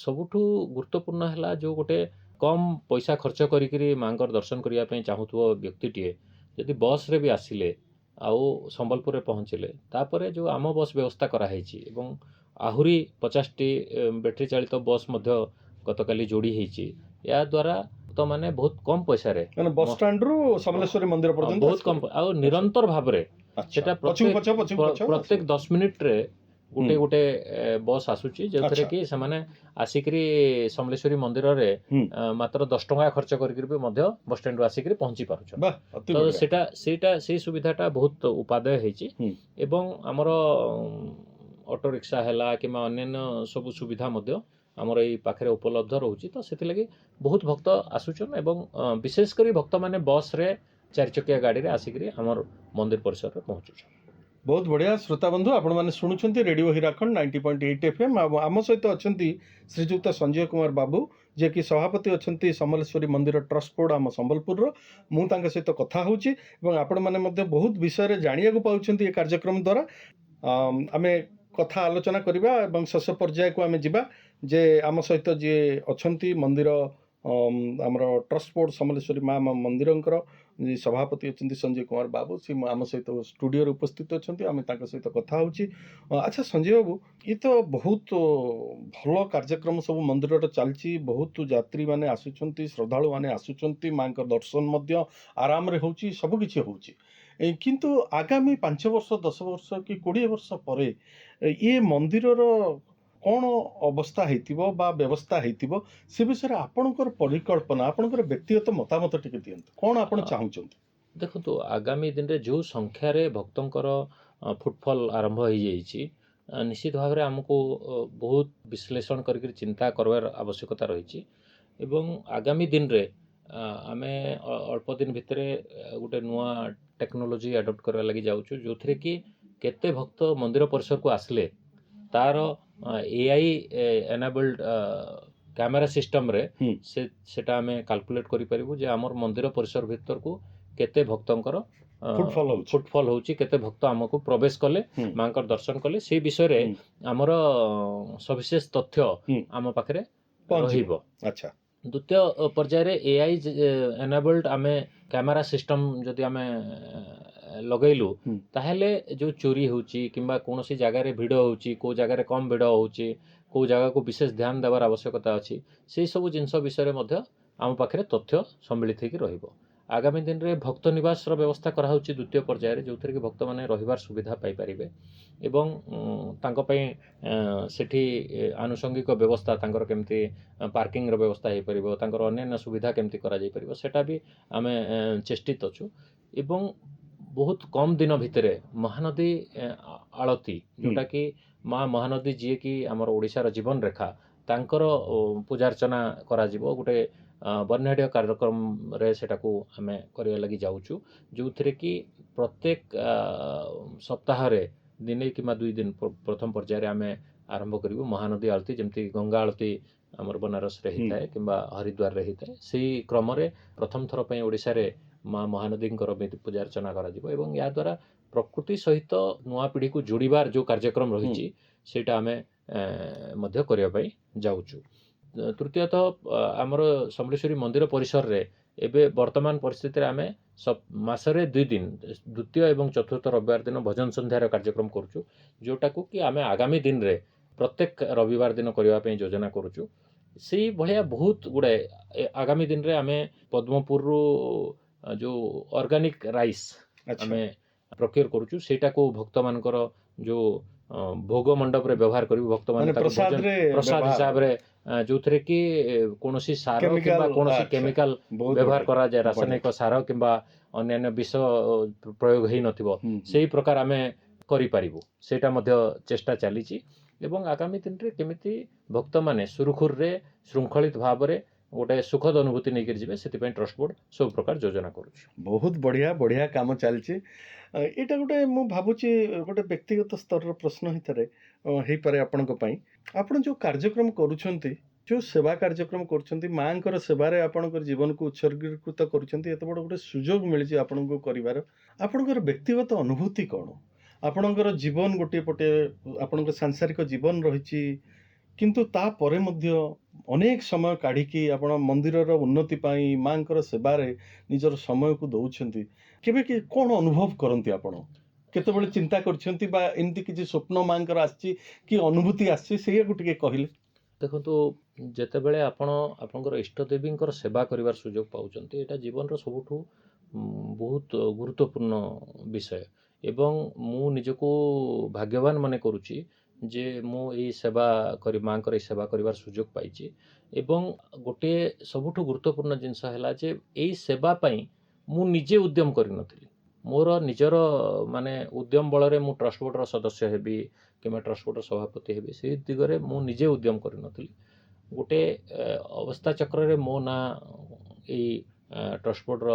ସବୁଠୁ ଗୁରୁତ୍ୱପୂର୍ଣ୍ଣ ହେଲା ଯେଉଁ ଗୋଟେ କମ୍ ପଇସା ଖର୍ଚ୍ଚ କରିକିରି ମାଙ୍କର ଦର୍ଶନ କରିବା ପାଇଁ ଚାହୁଁଥିବା ବ୍ୟକ୍ତିଟିଏ ଯଦି ବସ୍ରେ ବି ଆସିଲେ ଆଉ ସମ୍ବଲପୁରରେ ପହଞ୍ଚିଲେ ତାପରେ ଯେଉଁ ଆମ ବସ୍ ବ୍ୟବସ୍ଥା କରାହେଇଛି ଏବଂ ଆହୁରି 50ଟି ବ୍ୟାଟେରୀ ଚାଳିତ ବସ୍ ମଧ୍ୟ ଗତକାଲି ଯୋଡ଼ି ହେଇଛି। ଏହାଦ୍ୱାରା ମାନେ ବହୁତ କମ୍ ପଇସାରେ ବସ୍ ଷ୍ଟାଣ୍ଡରୁ ସମଲେଶ୍ୱରୀ ମନ୍ଦିର ପର୍ଯ୍ୟନ୍ତ ବହୁତ କମ୍ ଆଉ ନିରନ୍ତର ଭାବରେ ସେଟା ପ୍ରତ୍ୟେକ 10 ମିନିଟ୍ରେ गोटे ହୁଁ गोटे बस आसूची जो ଆଚ୍ଛା कि ସେମାନେ ଆସିକିରି ସମଲେଶ୍ୱରୀ ମନ୍ଦିରରେ ହୁଁ ମାତ୍ର 10 ଟଙ୍କା ଖର୍ଚ୍ଚ କରିକିରି ବି ମଧ୍ୟ ବସ୍ ଷ୍ଟାଣ୍ଡରୁ ଆସିକିରି ପହଞ୍ଚି ପାରୁଛନ୍ତି। ବାଃ ଅତି ତ ବଢ଼ିଆ ସେଇଟା ସେଇ ସୁବିଧାଟା ବହୁତ ଉପାଦେୟ ହେଇଛି ହୁଁ ଏବଂ ଆମର ଅଟୋ ରିକ୍ସା ହେଲା କିମ୍ବା ଅନ୍ୟାନ୍ୟ ସବୁ ସୁବିଧା ମଧ୍ୟ ଆମର ଏଇ ପାଖରେ ଉପଲବ୍ଧ ରହୁଛି। ତ ସେଥିଲାଗି ବହୁତ ଭକ୍ତ ଆସୁଛନ୍ ଏବଂ ବିଶେଷ କରି ଭକ୍ତମାନେ ବସ୍ରେ 4 ଚକିଆ ଗାଡ଼ିରେ ଆସିକିରି ଆମର ମନ୍ଦିର ପରିସରରେ ପହଞ୍ଚୁଛନ୍। ବହୁତ ବଢ଼ିଆ ଶ୍ରୋତା ବନ୍ଧୁ ଆପଣମାନେ ଶୁଣୁଛନ୍ତି ରେଡ଼ିଓ ହୀରାଖଣ୍ଡ 90.8 FM। ଆମ ସହିତ ଅଛନ୍ତି ଶ୍ରୀଯୁକ୍ତ ସଞ୍ଜୟ କୁମାର ବାବୁ, ଯିଏକି ସଭାପତି ଅଛନ୍ତି ସମଲେଶ୍ୱରୀ ମନ୍ଦିର ଟ୍ରଷ୍ଟ ବୋର୍ଡ଼ ଆମ ସମ୍ବଲପୁରର। ମୁଁ ତାଙ୍କ ସହିତ କଥା ହେଉଛି ଏବଂ ଆପଣମାନେ ମଧ୍ୟ ବହୁତ ବିଷୟରେ ଜାଣିବାକୁ ପାଉଛନ୍ତି ଏ କାର୍ଯ୍ୟକ୍ରମ ଦ୍ୱାରା। ଆମେ କଥା ଆଲୋଚନା କରିବା ଏବଂ ଶେଷ ପର୍ଯ୍ୟାୟକୁ ଆମେ ଯିବା ଯେ ଆମ ସହିତ ଯିଏ ଅଛନ୍ତି ମନ୍ଦିର ଆମର ଟ୍ରଷ୍ଟ ବୋର୍ଡ଼ ସମଲେଶ୍ୱରୀ ମା ମନ୍ଦିରଙ୍କର ସଭାପତି ଅଛନ୍ତି ସଞ୍ଜୟ କୁମାର ବାବୁ। ସେ ଆମ ସହିତ ଷ୍ଟୁଡ଼ିଓରେ ଉପସ୍ଥିତ ଅଛନ୍ତି, ଆମେ ତାଙ୍କ ସହିତ କଥା ହେଉଛି। ଆଚ୍ଛା ସଞ୍ଜୟ ବାବୁ, ଇଏ ତ ବହୁତ ଭଲ କାର୍ଯ୍ୟକ୍ରମ ସବୁ ମନ୍ଦିରରେ ଚାଲିଛି, ବହୁତ ଯାତ୍ରୀମାନେ ଆସୁଛନ୍ତି, ଶ୍ରଦ୍ଧାଳୁମାନେ ଆସୁଛନ୍ତି, ମାଙ୍କ ଦର୍ଶନ ମଧ୍ୟ ଆରାମରେ ହେଉଛି, ସବୁକିଛି ହେଉଛି। କିନ୍ତୁ ଆଗାମୀ 5 ବର୍ଷ 10 ବର୍ଷ କି 20 ବର୍ଷ ପରେ ଇଏ ମନ୍ଦିରର କ'ଣ ଅବସ୍ଥା ହେଇଥିବ ବା ବ୍ୟବସ୍ଥା ହେଇଥିବ, ସେ ବିଷୟରେ ଆପଣଙ୍କର ପରିକଳ୍ପନା, ଆପଣଙ୍କର ବ୍ୟକ୍ତିଗତ ମତାମତ ଟିକେ ଦିଅନ୍ତୁ। କ'ଣ ଆପଣ ଚାହୁଁଛନ୍ତି? ଦେଖନ୍ତୁ ଆଗାମୀ ଦିନରେ ଯେଉଁ ସଂଖ୍ୟାରେ ଭକ୍ତଙ୍କର ଫୁଟଫଲ୍ ଆରମ୍ଭ ହେଇଯାଇଛି, ନିଶ୍ଚିତ ଭାବରେ ଆମକୁ ବହୁତ ବିଶ୍ଳେଷଣ କରିକି ଚିନ୍ତା କରିବାର ଆବଶ୍ୟକତା ରହିଛି ଏବଂ ଆଗାମୀ ଦିନରେ ଆମେ ଅଳ୍ପ ଦିନ ଭିତରେ ଗୋଟେ ନୂଆ ଟେକ୍ନୋଲୋଜି ଆଡପ୍ଟ କରିବା ଲାଗି ଯାଉଛୁ, ଯେଉଁଥିରେ କି କେତେ ଭକ୍ତ ମନ୍ଦିର ପରିସରକୁ ଆସିଲେ ତାର AI ଏନାବଲ୍ଡ କ୍ୟାମେରା ସିଷ୍ଟମରେ ହୁଁ ସେଟା ଆମେ କାଲକୁଲେଟ୍ କରିପାରିବୁ ଯେ ଆମର ମନ୍ଦିର ପରିସର ଭିତରକୁ କେତେ ଭକ୍ତଙ୍କର ଫୁଟଫଲ୍ ହେଉଛି। ଫୁଟଫଲ୍ ହେଉଛି, କେତେ ଭକ୍ତ ଆମକୁ ପ୍ରବେଶ କଲେ, ହୁଁ ମାଙ୍କର ଦର୍ଶନ କଲେ, ସେ ବିଷୟରେ ହୁଁ ଆମର ସବିଶେଷ ତଥ୍ୟ ହୁଁ ଆମ ପାଖରେ ପହଞ୍ଚିବ। ରହିବ। ଆଚ୍ଛା ଦ୍ୱିତୀୟ ପର୍ଯ୍ୟାୟରେ AI ଏନାବଲ୍ଡ ଆମେ କ୍ୟାମେରା ସିଷ୍ଟମ ଯଦି ଆମେ ଲଗେଇଲୁ, ହୁଁ ତାହେଲେ ଯେଉଁ ଚୋରି ହେଉଛି କିମ୍ବା କୌଣସି ଜାଗାରେ ଭିଡ଼ ହେଉଛି, କେଉଁ ଜାଗାରେ କମ୍ ଭିଡ଼ ହେଉଛି, କେଉଁ ଜାଗାକୁ ବିଶେଷ ଧ୍ୟାନ ଦେବାର ଆବଶ୍ୟକତା ଅଛି, ସେହି ସବୁ ଜିନିଷ ବିଷୟରେ ମଧ୍ୟ ଆମ ପାଖରେ ତଥ୍ୟ ସମ୍ମିଳିତ ହେଇକି ରହିବ। ଆଗାମୀ ଦିନରେ ଭକ୍ତ ନିବାସର ବ୍ୟବସ୍ଥା କରାହେଉଛି ଦ୍ୱିତୀୟ ପର୍ଯ୍ୟାୟରେ, ଯେଉଁଥିରେ କି ଭକ୍ତମାନେ ରହିବାର ସୁବିଧା ପାଇପାରିବେ ଏବଂ ତାଙ୍କ ପାଇଁ ସେଠି ଆନୁଷଙ୍ଗିକ ବ୍ୟବସ୍ଥା ତାଙ୍କର କେମିତି ପାର୍କିଂର ବ୍ୟବସ୍ଥା ହେଇପାରିବ, ତାଙ୍କର ଅନ୍ୟାନ୍ୟ ସୁବିଧା କେମିତି କରାଯାଇପାରିବ, ସେଟା ବି ଆମେ ଚେଷ୍ଟିତ ଅଛୁ। ଏବଂ ବହୁତ କମ୍ ଦିନ ଭିତରେ ମହାନଦୀ ଆଳତୀ, ଯେଉଁଟାକି ମା ମହାନଦୀ ଯିଏକି ଆମର ଓଡ଼ିଶାର ଜୀବନ ରେଖା, ତାଙ୍କର ପୂଜାର୍ଚ୍ଚନା କରାଯିବ। ଗୋଟେ ବର୍ଣ୍ଣାଢ୍ୟ କାର୍ଯ୍ୟକ୍ରମରେ ସେଟାକୁ ଆମେ କରିବା ଲାଗି ଯାଉଛୁ, ଯେଉଁଥିରେ କି ପ୍ରତ୍ୟେକ ସପ୍ତାହରେ ଦିନେ କିମ୍ବା 2 ଦିନ ପ୍ରଥମ ପର୍ଯ୍ୟାୟରେ ଆମେ ଆରମ୍ଭ କରିବୁ ମହାନଦୀ ଆଳତୀ, ଯେମିତି ଗଙ୍ଗା ଆଳତୀ ଆମର ବନାରସରେ ହେଇଥାଏ କିମ୍ବା ହରିଦ୍ୱାରରେ ହେଇଥାଏ। ସେହି କ୍ରମରେ ପ୍ରଥମ ଥର ପାଇଁ ଓଡ଼ିଶାରେ ମା ମହାନଦୀଙ୍କର ପୂଜାର୍ଚ୍ଚନା କରାଯିବ ଏବଂ ଏହାଦ୍ୱାରା ପ୍ରକୃତି ସହିତ ନୂଆ ପିଢ଼ିକୁ ଯୋଡ଼ିବାର ଯେଉଁ କାର୍ଯ୍ୟକ୍ରମ ରହିଛି ସେଇଟା ଆମେ ମଧ୍ୟ କରିବା ପାଇଁ ଯାଉଛୁ। ତୃତୀୟତଃ ଆମର ସମଲେଶ୍ୱରୀ ମନ୍ଦିର ପରିସରରେ ଏବେ ବର୍ତ୍ତମାନ ପରିସ୍ଥିତିରେ ଆମେ ମାସରେ 2 ଦିନ, ଦ୍ୱିତୀୟ ଏବଂ ଚତୁର୍ଥ ରବିବାର ଦିନ ଭଜନ ସନ୍ଧ୍ୟାର କାର୍ଯ୍ୟକ୍ରମ କରୁଛୁ, ଯେଉଁଟାକୁ କି ଆମେ ଆଗାମୀ ଦିନରେ ପ୍ରତ୍ୟେକ ରବିବାର ଦିନ କରିବା ପାଇଁ ଯୋଜନା କରୁଛୁ। ସେଇ ଭଳିଆ ବହୁତ ଗୁଡ଼ାଏ ଆଗାମୀ ଦିନରେ ଆମେ ପଦ୍ମପୁରରୁ ଯେଉଁ ଅର୍ଗାନିକ୍ ରାଇସ୍ ଆମେ ପ୍ରକ୍ରିୟ କରୁଛୁ, ସେଇଟାକୁ ଭକ୍ତମାନଙ୍କର ଯେଉଁ ଭୋଗ ମଣ୍ଡପରେ ବ୍ୟବହାର କରିବୁ, ଭକ୍ତମାନେ ତାକୁ ପ୍ରସାଦ ହିସାବରେ, ଯେଉଁଥିରେ କି କୌଣସି ସାର କିମ୍ବା କୌଣସି କେମିକାଲ ବ୍ୟବହାର କରାଯାଏ, ରାସାୟନିକ ସାର କିମ୍ବା ଅନ୍ୟାନ୍ୟ ବିଷ ପ୍ରୟୋଗ ହେଇନଥିବ, ସେହି ପ୍ରକାର ଆମେ କରିପାରିବୁ, ସେଇଟା ମଧ୍ୟ ଚେଷ୍ଟା ଚାଲିଛି। ଏବଂ ଆଗାମୀ ଦିନରେ କେମିତି ଭକ୍ତମାନେ ସୁରୁଖୁରୁରେ ଶୃଙ୍ଖଳିତ ଭାବରେ ଗୋଟେ ସୁଖଦ ଅନୁଭୂତି ନେଇକରି ଯିବେ, ସେଥିପାଇଁ ଟ୍ରଷ୍ଟ ବୋର୍ଡ଼ ସବୁ ପ୍ରକାର ଯୋଜନା କରୁଛି। ବହୁତ ବଢ଼ିଆ ବଢ଼ିଆ କାମ ଚାଲିଛି। ଏଇଟା ଗୋଟେ ମୁଁ ଭାବୁଛି ଗୋଟେ ବ୍ୟକ୍ତିଗତ ସ୍ତରର ପ୍ରଶ୍ନ ହେଇପାରେ ଆପଣଙ୍କ ପାଇଁ। ଆପଣ ଯେଉଁ କାର୍ଯ୍ୟକ୍ରମ କରୁଛନ୍ତି, ଯେଉଁ ସେବା କାର୍ଯ୍ୟକ୍ରମ କରୁଛନ୍ତି, ମାଙ୍କର ସେବାରେ ଆପଣଙ୍କର ଜୀବନକୁ ଉତ୍ସର୍ଗୀକୃତ କରୁଛନ୍ତି, ଏତେ ବଡ଼ ଗୋଟେ ସୁଯୋଗ ମିଳିଛି ଆପଣଙ୍କୁ କରିବାର। ଆପଣଙ୍କର ବ୍ୟକ୍ତିଗତ ଅନୁଭୂତି କ'ଣ? ଆପଣଙ୍କର ଜୀବନ ଗୋଟିଏ ପଟେ, ଆପଣଙ୍କ ସାଂସାରିକ ଜୀବନ ରହିଛି, କିନ୍ତୁ ତାପରେ ମଧ୍ୟ ଅନେକ ସମୟ କାଢ଼ିକି ଆପଣ ମନ୍ଦିରର ଉନ୍ନତି ପାଇଁ ମାଙ୍କର ସେବାରେ ନିଜର ସମୟକୁ ଦେଉଛନ୍ତି। କେବେ କ'ଣ ଅନୁଭବ କରନ୍ତି ଆପଣ? କେତେବେଳେ ଚିନ୍ତା କରିଛନ୍ତି ବା ଏମିତି କିଛି ସ୍ୱପ୍ନ ମାଙ୍କର ଆସିଛି କି ଅନୁଭୂତି ଆସିଛି, ସେଇଆକୁ ଟିକେ କହିଲେ। ଦେଖନ୍ତୁ, ଯେତେବେଳେ ଆପଣ ଆପଣଙ୍କର ଇଷ୍ଟଦେବୀଙ୍କର ସେବା କରିବାର ସୁଯୋଗ ପାଉଛନ୍ତି, ଏଇଟା ଜୀବନର ସବୁଠୁ ବହୁତ ଗୁରୁତ୍ୱପୂର୍ଣ୍ଣ ବିଷୟ ଏବଂ ମୁଁ ନିଜକୁ ଭାଗ୍ୟବାନ ମନେ କରୁଛି ଯେ ମୁଁ ଏଇ ସେବା କରି ମାଙ୍କର ଏଇ ସେବା କରିବାର ସୁଯୋଗ ପାଇଛି ଏବଂ ଗୋଟିଏ ସବୁଠୁ ଗୁରୁତ୍ୱପୂର୍ଣ୍ଣ ଜିନିଷ ହେଲା ଯେ ଏଇ ସେବା ପାଇଁ ମୁଁ ନିଜେ ଉଦ୍ୟମ କରିନଥିଲି। ମୋର ନିଜର ମାନେ ଉଦ୍ୟମ ବଳରେ ମୁଁ ଟ୍ରଷ୍ଟ ବୋର୍ଡ଼ର ସଦସ୍ୟ ହେବି କିମ୍ବା ଟ୍ରଷ୍ଟ ବୋର୍ଡ଼ର ସଭାପତି ହେବି ସେଇ ଦିଗରେ ମୁଁ ନିଜେ ଉଦ୍ୟମ କରିନଥିଲି। ଗୋଟେ ଅବସ୍ଥା ଚକ୍ରରେ ମୋ ନାଁ ଏଇ ଟ୍ରଷ୍ଟ ବୋର୍ଡ଼ର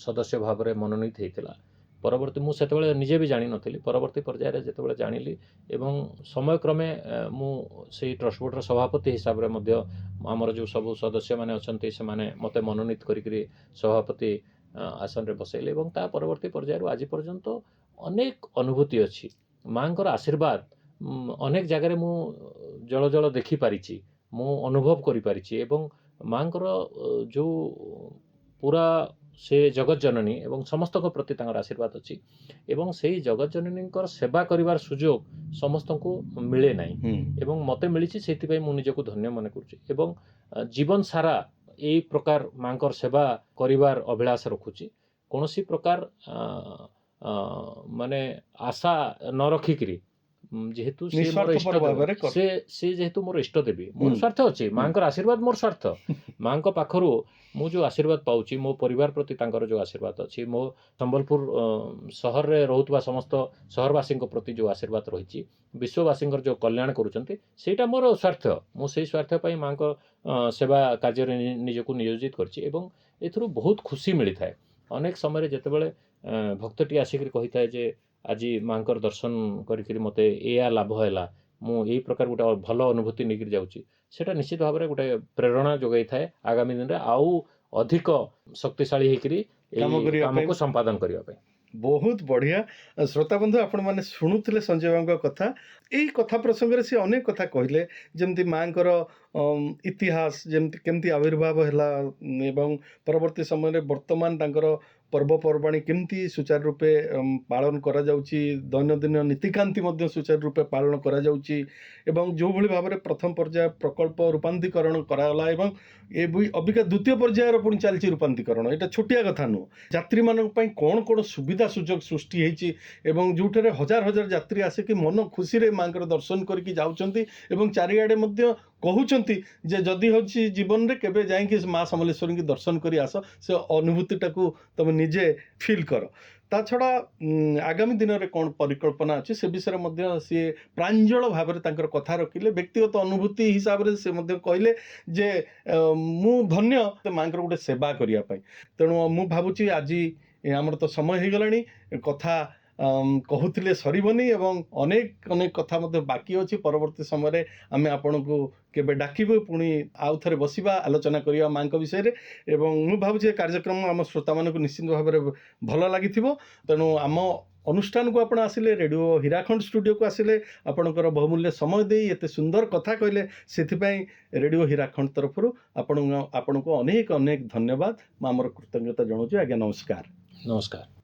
ସଦସ୍ୟ ଭାବରେ ମନୋନୀତ ହେଇଥିଲା। ପରବର୍ତ୍ତୀ ମୁଁ ସେତେବେଳେ ନିଜେ ବି ଜାଣିନଥିଲି, ପରବର୍ତ୍ତୀ ପର୍ଯ୍ୟାୟରେ ଯେତେବେଳେ ଜାଣିଲି ଏବଂ ସମୟକ୍ରମେ ମୁଁ ସେଇ ଟ୍ରଷ୍ଟ ବୋର୍ଡ଼ର ସଭାପତି ହିସାବରେ ମଧ୍ୟ ଆମର ଯେଉଁ ସବୁ ସଦସ୍ୟମାନେ ଅଛନ୍ତି ସେମାନେ ମୋତେ ମନୋନୀତ କରିକିରି ସଭାପତି ଆସନରେ ବସାଇଲେ ଏବଂ ତା ପରବର୍ତ୍ତୀ ପର୍ଯ୍ୟାୟରୁ ଆଜି ପର୍ଯ୍ୟନ୍ତ ଅନେକ ଅନୁଭୂତି ଅଛି। ମାଙ୍କର ଆଶୀର୍ବାଦ ଅନେକ ଜାଗାରେ ମୁଁ ଜଳ ଜଳ ଦେଖିପାରିଛି, ମୁଁ ଅନୁଭବ କରିପାରିଛି ଏବଂ ମାଙ୍କର ଯେଉଁ ପୁରା ସେ ଜଗତ ଜନନୀ ଏବଂ ସମସ୍ତଙ୍କ ପ୍ରତି ତାଙ୍କର ଆଶୀର୍ବାଦ ଅଛି ଏବଂ ସେଇ ଜଗତ ଜନନୀଙ୍କର ସେବା କରିବାର ସୁଯୋଗ ସମସ୍ତଙ୍କୁ ମିଳେ ନାହିଁ ଏବଂ ମୋତେ ମିଳିଛି, ସେଥିପାଇଁ ମୁଁ ନିଜକୁ ଧନ୍ୟ ମନେ କରୁଛି ଏବଂ ଜୀବନ ସାରା ଏଇ ପ୍ରକାର ମାଙ୍କର ସେବା କରିବାର ଅଭିଳାଷ ରଖୁଛି। କୌଣସି ପ୍ରକାର ମାନେ ଆଶା ନ ରଖିକିରି ଯେହେତୁ ସେ ମୋର ଇଷ୍ଟ ନିଃସ୍ୱାର୍ଥପର ଭାବରେ କର। ସେ ଯେହେତୁ ମୋର ଇଷ୍ଟ ଦେବୀ, ମୋର ସ୍ୱାର୍ଥ ଅଛି, ମାଙ୍କର ଆଶୀର୍ବାଦ ମୋର ସ୍ୱାର୍ଥ। ମାଙ୍କ ପାଖରୁ ମୁଁ ଯେଉଁ ଆଶୀର୍ବାଦ ପାଉଛି, ମୋ ପରିବାର ପ୍ରତି ତାଙ୍କର ଯେଉଁ ଆଶୀର୍ବାଦ ଅଛି, ମୋ ସମ୍ବଲପୁର ସହରରେ ରହୁଥିବା ସମସ୍ତ ସହରବାସୀଙ୍କ ପ୍ରତି ଯେଉଁ ଆଶୀର୍ବାଦ ରହିଛି, ବିଶ୍ୱବାସୀଙ୍କର ଯେଉଁ କଲ୍ୟାଣ କରୁଛନ୍ତି, ସେଇଟା ମୋର ସ୍ୱାର୍ଥ। ମୁଁ ସେଇ ସ୍ୱାର୍ଥ ପାଇଁ ମାଙ୍କ ସେବା କାର୍ଯ୍ୟରେ ନିଜକୁ ନିୟୋଜିତ କରିଛି ଏବଂ ଏଥିରୁ ବହୁତ ଖୁସି ମିଳିଥାଏ। ଅନେକ ସମୟରେ ଯେତେବେଳେ ଭକ୍ତଟି ଆସିକରି କହିଥାଏ ଯେ ଆଜି ମାଙ୍କର ଦର୍ଶନ କରିକିରି ମୋତେ ଏଇଆ ଲାଭ ହେଲା, ମୁଁ ଏଇ ପ୍ରକାର ଗୋଟେ ଭଲ ଅନୁଭୂତି ନେଇକରି ଯାଉଛି, ସେଇଟା ନିଶ୍ଚିତ ଭାବରେ ଗୋଟେ ପ୍ରେରଣା ଯୋଗାଇଥାଏ ଆଗାମୀ ଦିନରେ ଆଉ ଅଧିକ ଶକ୍ତିଶାଳୀ ହେଇକରି ଏଇ କାମ କରିବା ପାଇଁ। କାମକୁ ସମ୍ପାଦନ କରିବା ପାଇଁ। ବହୁତ ବଢ଼ିଆ। ଶ୍ରୋତାବନ୍ଧୁ, ଆପଣମାନେ ଶୁଣୁଥିଲେ ସଞ୍ଜୟ ବାବୁଙ୍କ କଥା। ଏଇ କଥା ପ୍ରସଙ୍ଗରେ ସେ ଅନେକ କଥା କହିଲେ, ଯେମିତି ମାଙ୍କର ଇତିହାସ ଯେମିତି କେମିତି ଆବିର୍ଭାବ ହେଲା ଏବଂ ପରବର୍ତ୍ତୀ ସମୟରେ ବର୍ତ୍ତମାନ ତାଙ୍କର ପର୍ବପର୍ବାଣି କେମିତି ସୁଚାରୁ ରୂପେ ପାଳନ କରାଯାଉଛି, ଦୈନନ୍ଦିନ ନୀତିକାନ୍ତି ମଧ୍ୟ ସୁଚାରୁ ରୂପେ ପାଳନ କରାଯାଉଛି ଏବଂ ଯେଉଁଭଳି ଭାବରେ ପ୍ରଥମ ପର୍ଯ୍ୟାୟ ପ୍ରକଳ୍ପ ରୂପାନ୍ତରୀକରଣ କରାଗଲା ଏବଂ ଅବିକା ଦ୍ୱିତୀୟ ପର୍ଯ୍ୟାୟର ପୁଣି ଚାଲିଛି ରୂପାନ୍ତରୀକରଣ। ଏଇଟା ଛୋଟିଆ କଥା ନୁହଁ। ଯାତ୍ରୀମାନଙ୍କ ପାଇଁ କ'ଣ କ'ଣ ସୁବିଧା ସୁଯୋଗ ସୃଷ୍ଟି ହେଇଛି ଏବଂ ଯେଉଁଠାରେ ହଜାର ହଜାର ଯାତ୍ରୀ ଆସିକି ମନ ଖୁସିରେ ମାଙ୍କର ଦର୍ଶନ କରିକି ଯାଉଛନ୍ତି ଏବଂ ଚାରିଆଡ଼େ ମଧ୍ୟ କହୁଛନ୍ତି ଯେ ଯଦି ହେଉଛି ଜୀବନରେ କେବେ ଯାଇକି ମା ସମଲେଶ୍ୱରୀଙ୍କୁ ଦର୍ଶନ କରି ଆସ, ସେ ଅନୁଭୂତିଟାକୁ ତୁମେ ନିଜେ ଫିଲ୍ କର। ତା ଛଡ଼ା ଆଗାମୀ ଦିନରେ କ'ଣ ପରିକଳ୍ପନା ଅଛି ସେ ବିଷୟରେ ମଧ୍ୟ ସିଏ ପ୍ରାଞ୍ଜଳ ଭାବରେ ତାଙ୍କର କଥା ରଖିଲେ। ବ୍ୟକ୍ତିଗତ ଅନୁଭୂତି ହିସାବରେ ସେ ମଧ୍ୟ କହିଲେ ଯେ ମୁଁ ଧନ୍ୟ ମାଙ୍କର ଗୋଟେ ସେବା କରିବା ପାଇଁ। ତେଣୁ ମୁଁ ଭାବୁଛି ଆଜି ଆମର ତ ସମୟ ହେଇଗଲାଣି, କଥା କହୁଥିଲେ ସରିବନି ଏବଂ ଅନେକ ଅନେକ କଥା ମଧ୍ୟ ବାକି ଅଛି। ପରବର୍ତ୍ତୀ ସମୟରେ ଆମେ ଆପଣଙ୍କୁ କେବେ ଡାକିବୁ, ପୁଣି ଆଉ ଥରେ ବସିବା, ଆଲୋଚନା କରିବା ମାଙ୍କ ବିଷୟରେ ଏବଂ ମୁଁ ଭାବୁଛି ଏ କାର୍ଯ୍ୟକ୍ରମ ଆମ ଶ୍ରୋତାମାନଙ୍କୁ ନିଶ୍ଚିତ ଭାବରେ ଭଲ ଲାଗିଥିବ। ତେଣୁ ଆମ ଅନୁଷ୍ଠାନକୁ ଆପଣ ଆସିଲେ, ରେଡ଼ିଓ ହୀରାଖଣ୍ଡ ଷ୍ଟୁଡ଼ିଓକୁ ଆସିଲେ, ଆପଣଙ୍କର ବହୁମୂଲ୍ୟ ସମୟ ଦେଇ ଏତେ ସୁନ୍ଦର କଥା କହିଲେ, ସେଥିପାଇଁ ରେଡ଼ିଓ ହୀରାଖଣ୍ଡ ତରଫରୁ ଆପଣଙ୍କୁ ଅନେକ ଅନେକ ଧନ୍ୟବାଦ। ମୁଁ ଆମର କୃତଜ୍ଞତା ଜଣାଉଛି। ଆଜ୍ଞା, ନମସ୍କାର। ନମସ୍କାର।